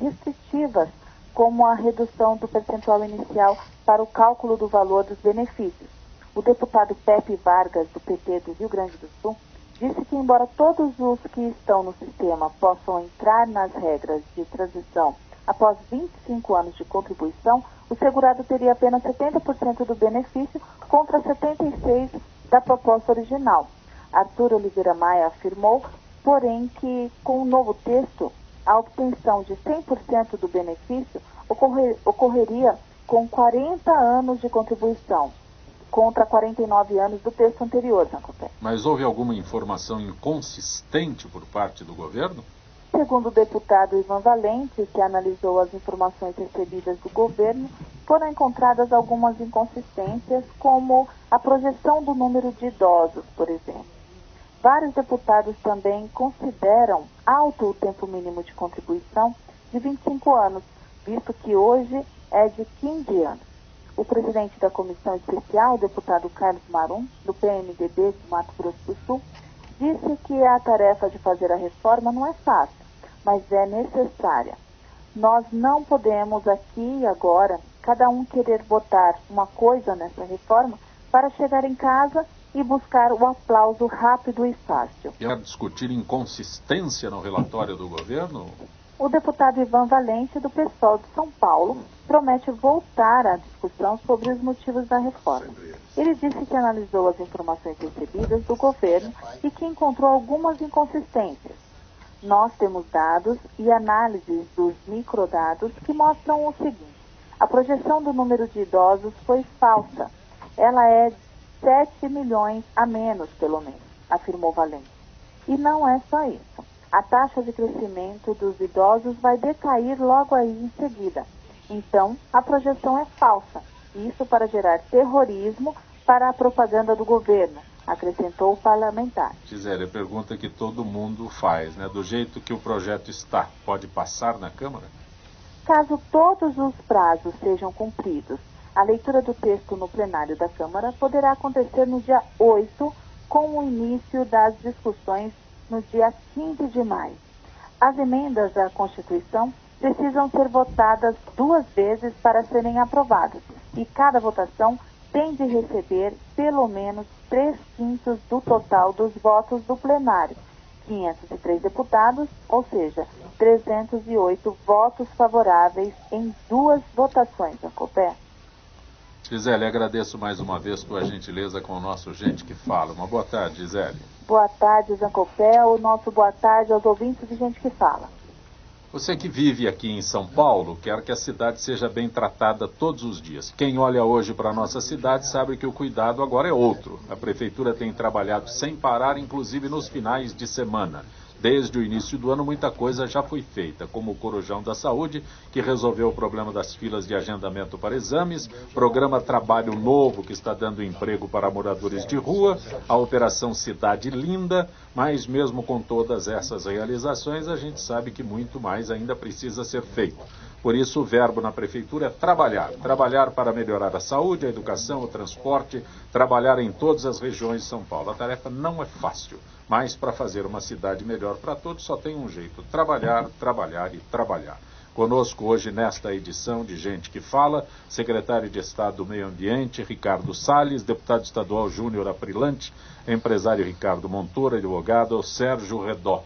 restritivas, como a redução do percentual inicial para o cálculo do valor dos benefícios. O deputado Pepe Vargas, do PT do Rio Grande do Sul, disse que, embora todos os que estão no sistema possam entrar nas regras de transição após 25 anos de contribuição, o segurado teria apenas 70% do benefício contra 76% da proposta original. Arthur Oliveira Maia afirmou, porém, que com o novo texto, a obtenção de 100% do benefício ocorreria com 40 anos de contribuição, contra 49 anos do texto anterior, Zancopé. Mas houve alguma informação inconsistente por parte do governo? Segundo o deputado Ivan Valente, que analisou as informações recebidas do governo, foram encontradas algumas inconsistências, como a projeção do número de idosos, por exemplo. Vários deputados também consideram alto o tempo mínimo de contribuição de 25 anos, visto que hoje é de 15 anos. O presidente da comissão especial, o deputado Carlos Marum, do PMDB de Mato Grosso do Sul, disse que a tarefa de fazer a reforma não é fácil, mas é necessária. Nós não podemos aqui e agora, cada um querer botar uma coisa nessa reforma para chegar em casa e buscar o aplauso rápido e fácil. Quer discutir inconsistência no relatório do governo? O deputado Ivan Valente, do PSOL de São Paulo, promete voltar à discussão sobre os motivos da reforma. Ele disse que analisou as informações recebidas do governo e que encontrou algumas inconsistências. Nós temos dados e análises dos microdados que mostram o seguinte: a projeção do número de idosos foi falsa. Ela é 7 milhões a menos, pelo menos, afirmou Valente. E não é só isso. A taxa de crescimento dos idosos vai decair logo aí em seguida. Então, a projeção é falsa. Isso para gerar terrorismo para a propaganda do governo, acrescentou o parlamentar. Gisele, a pergunta que todo mundo faz, né? Do jeito que o projeto está, pode passar na Câmara? Caso todos os prazos sejam cumpridos, a leitura do texto no plenário da Câmara poderá acontecer no dia 8, com o início das discussões no dia 15 de maio. As emendas à Constituição precisam ser votadas 2 vezes para serem aprovadas, e cada votação tem de receber pelo menos 3/5 do total dos votos do plenário, 503 deputados, ou seja, 308 votos favoráveis em 2 votações, Zancopé. Gisele, agradeço mais uma vez tua gentileza com o nosso Gente que Fala. Uma boa tarde, Gisele. Boa tarde, Zancopé. O nosso boa tarde aos ouvintes de Gente que Fala. Você que vive aqui em São Paulo, quer que a cidade seja bem tratada todos os dias. Quem olha hoje para a nossa cidade sabe que o cuidado agora é outro. A Prefeitura tem trabalhado sem parar, inclusive nos finais de semana. Desde o início do ano, muita coisa já foi feita, como o Corujão da Saúde, que resolveu o problema das filas de agendamento para exames, programa Trabalho Novo, que está dando emprego para moradores de rua, a Operação Cidade Linda, mas mesmo com todas essas realizações, a gente sabe que muito mais ainda precisa ser feito. Por isso, o verbo na Prefeitura é trabalhar. Trabalhar para melhorar a saúde, a educação, o transporte, trabalhar em todas as regiões de São Paulo. A tarefa não é fácil, mas para fazer uma cidade melhor para todos só tem um jeito: trabalhar, trabalhar e trabalhar. Conosco hoje nesta edição de Gente que Fala, secretário de Estado do Meio Ambiente, Ricardo Salles, deputado estadual Júnior Aprilante, empresário Ricardo Montoura, advogado Sérgio Redó.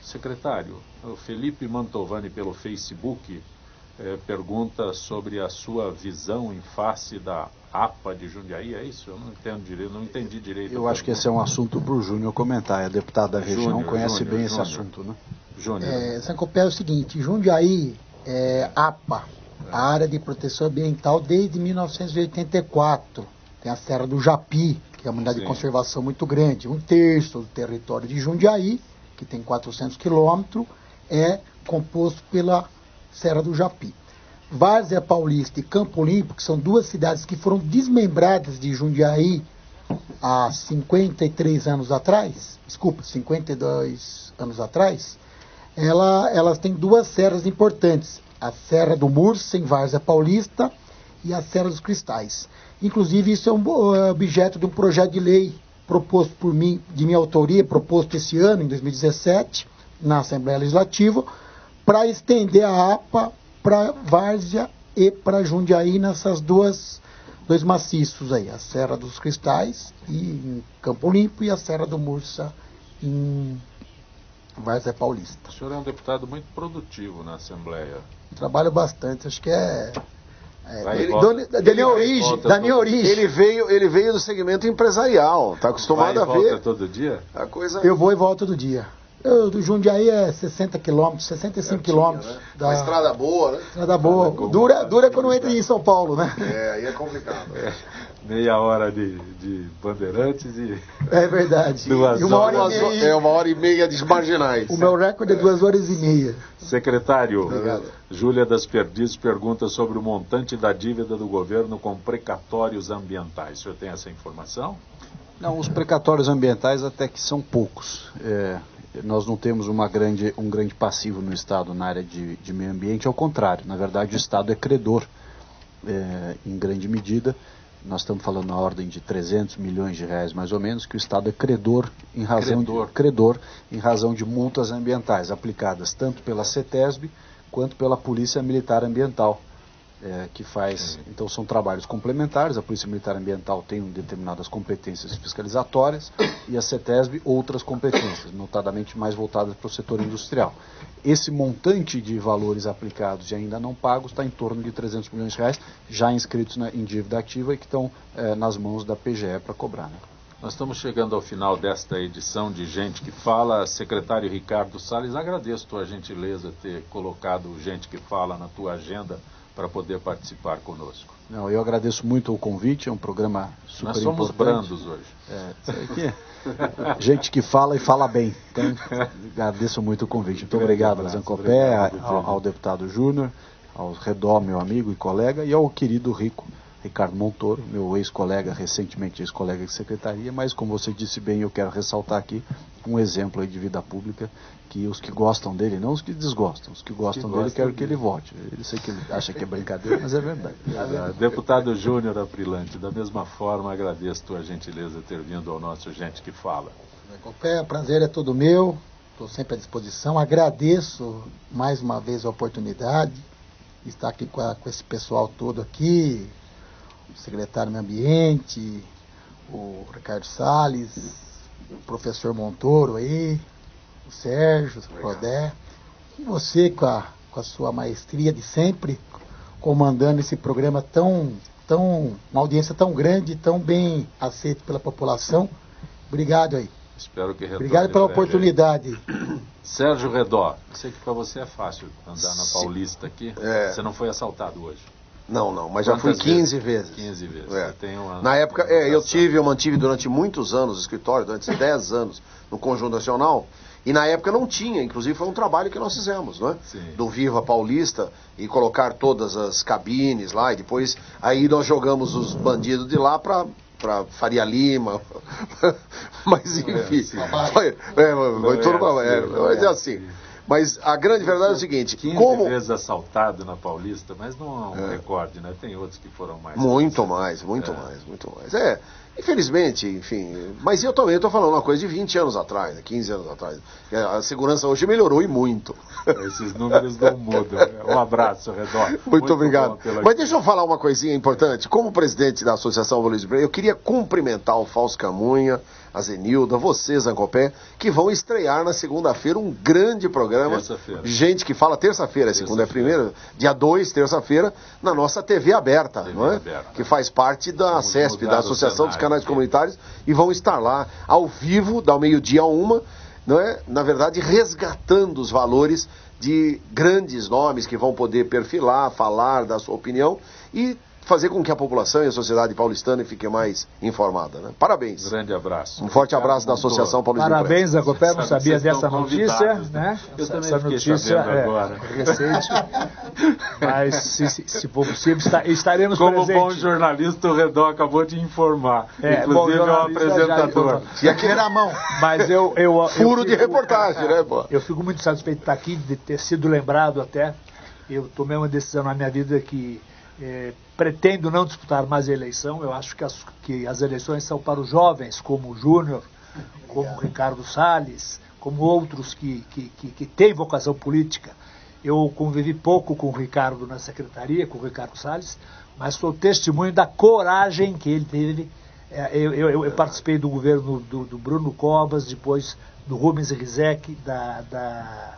Secretário, o Felipe Mantovani pelo Facebook pergunta sobre a sua visão em face da APA de Jundiaí, é isso? Eu não entendo direito, não entendi direito. Eu acho que esse é um assunto para o Júnior comentar, é deputado da região, conhece bem esse assunto, né? Júnior. Zancopé, é o seguinte, Jundiaí é APA, a Área de Proteção Ambiental, desde 1984. Tem a Serra do Japi, que é uma unidade de conservação muito grande. 1/3 do território de Jundiaí, que tem 400 quilômetros, é composto pela Serra do Japi. Várzea Paulista e Campo Limpo, que são 2 cidades que foram desmembradas de Jundiaí há 52 anos atrás, elas têm 2 serras importantes, a Serra do Mursa, em Várzea Paulista, e a Serra dos Cristais. Inclusive, isso é um objeto de um projeto de lei proposto por mim, de minha autoria, proposto esse ano, em 2017, na Assembleia Legislativa, para estender a APA para Várzea e para Jundiaí, nessas 2 maciços aí, a Serra dos Cristais em Campo Limpo e a Serra do Mursa em Várzea Paulista. O senhor é um deputado muito produtivo na Assembleia. Trabalho bastante, acho que da minha origem. Ele veio do segmento empresarial, está acostumado a ver. Volta todo dia? A coisa... Eu vou e volto todo dia. Do Jundiaí é 60 quilômetros, 65 quilômetros. Né? Uma estrada boa, né? Estrada boa. Dura quando entra em São Paulo, né? Aí é complicado. Meia hora de Bandeirantes e... É verdade. 2 horas. É 1h30 de marginais. O meu recorde é 2h30. Secretário, Júlia das Perdizes pergunta sobre o montante da dívida do governo com precatórios ambientais. O senhor tem essa informação? Não, os precatórios ambientais até que são poucos. Nós não temos um grande passivo no Estado na área de meio ambiente, ao contrário. Na verdade, o Estado é credor, em grande medida. Nós estamos falando na ordem de 300 milhões de reais, mais ou menos, que o Estado é credor em razão de multas ambientais aplicadas tanto pela CETESB quanto pela Polícia Militar Ambiental, que faz... Então são trabalhos complementares. A Polícia Militar Ambiental tem determinadas competências fiscalizatórias e a CETESB outras competências, notadamente mais voltadas para o setor industrial. Esse montante de valores aplicados e ainda não pagos está em torno de 300 milhões de reais, já inscritos em dívida ativa e que estão nas mãos da PGE para cobrar, né? Nós estamos chegando ao final desta edição de Gente que Fala. Secretário Ricardo Salles, agradeço tua gentileza ter colocado Gente que Fala na tua agenda para poder participar conosco. Não, eu agradeço muito o convite, é um programa super importante. Nós somos brandos hoje. Gente que fala e fala bem. Então, agradeço muito o convite. Muito obrigado, Zancopé, ao deputado Júnior, ao Redó, meu amigo e colega, e ao querido Ricardo Montoura, meu ex-colega, recentemente ex-colega de secretaria, mas como você disse bem, eu quero ressaltar aqui um exemplo aí de vida pública, que os que gostam dele, não os que desgostam, os que gostam dele, quero que ele vote. Eu sei que ele acha que é brincadeira, mas é verdade. Deputado Júnior Aprilante, da mesma forma, agradeço tua gentileza ter vindo ao nosso Gente que Fala. O prazer é todo meu, estou sempre à disposição. Agradeço mais uma vez a oportunidade de estar aqui com esse pessoal todo aqui, o secretário do Meio Ambiente, o Ricardo Salles, o professor Montoro aí, o Sérgio, o Prodé, e você com a sua maestria de sempre, comandando esse programa uma audiência tão grande, tão bem aceito pela população. Obrigado aí. Espero que retorne. Obrigado pela oportunidade. Sérgio Redó, sei que para você é fácil andar na Paulista aqui. Você não foi assaltado hoje? Não, mas já fui 15 vezes. 15 vezes. Na época, eu mantive durante muitos anos o escritório, durante 10 anos, no Conjunto Nacional. E na época não tinha, inclusive foi um trabalho que nós fizemos, não é? Sim. Do Viva Paulista, e colocar todas as cabines lá, e depois aí nós jogamos os bandidos de lá para Faria Lima, mas enfim, foi tudo mas é assim. Mas a grande verdade é o seguinte, 15 vezes assaltado na Paulista, mas não é um recorde, né? Tem outros que foram mais. Muito mais. Infelizmente, enfim, mas eu também estou falando uma coisa de 20 anos atrás, 15 anos atrás. A segurança hoje melhorou e muito. Esses números não mudam. Um abraço, Redó. Muito obrigado. Mas deixa eu falar uma coisinha importante. Como presidente da Associação Valores Breira, eu queria cumprimentar o Fausto Camunha, a Zenilda, você, Zancopé, que vão estrear na segunda-feira um grande programa. Terça-feira. Gente que fala terça-feira, segunda é primeira, dia 2, terça-feira, na nossa TV aberta, não é? Aberta. Que faz parte da CESP, da Associação dos Canais Comunitários, e vão estar lá ao vivo, ao meio-dia a 1, não é? Na verdade, resgatando os valores de grandes nomes que vão poder perfilar, falar da sua opinião e fazer com que a população e a sociedade paulistana fique mais informada, né? Parabéns. Grande abraço. Um forte abraço da Associação Paulista. Parabéns, Zancopé, não sabia dessa notícia, né? Eu essa também notícia agora. Recente. Mas, se for possível, estaremos Como presentes. bom jornalista, o Redó acabou de informar. Inclusive é um apresentador. E aqui era a mão. Mas Furo de reportagem, né, pô? Eu fico muito satisfeito de estar aqui, de ter sido lembrado até. Eu tomei uma decisão na minha vida que pretendo não disputar mais a eleição. Eu acho que as eleições são para os jovens, como o Júnior, como o Ricardo Salles, como outros que têm vocação política. Eu convivi pouco com o Ricardo na secretaria, com o Ricardo Salles, mas sou testemunho da coragem que ele teve. Eu participei do governo do Bruno Covas, depois do Rubens Rizek, da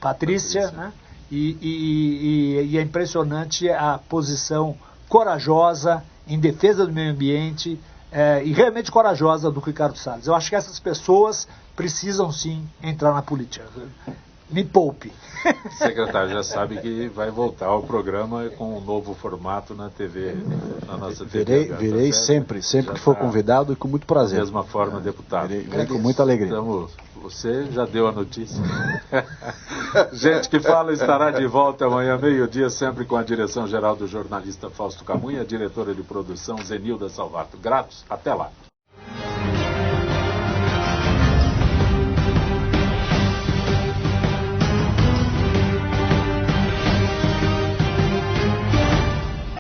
Patrícia, né? E é impressionante a posição corajosa em defesa do meio ambiente e realmente corajosa do Ricardo Salles. Eu acho que essas pessoas precisam sim entrar na política. Me poupe. Secretário, já sabe que vai voltar ao programa com um novo formato na TV, na nossa TV. Virei sempre que for convidado e com muito prazer. Da mesma forma, deputado. Virei com muita alegria. Você já deu a notícia. Gente que fala estará de volta amanhã, meio-dia, sempre com a direção geral do jornalista Fausto Camunha, a diretora de produção Zenilda Salvato. Gratos, até lá.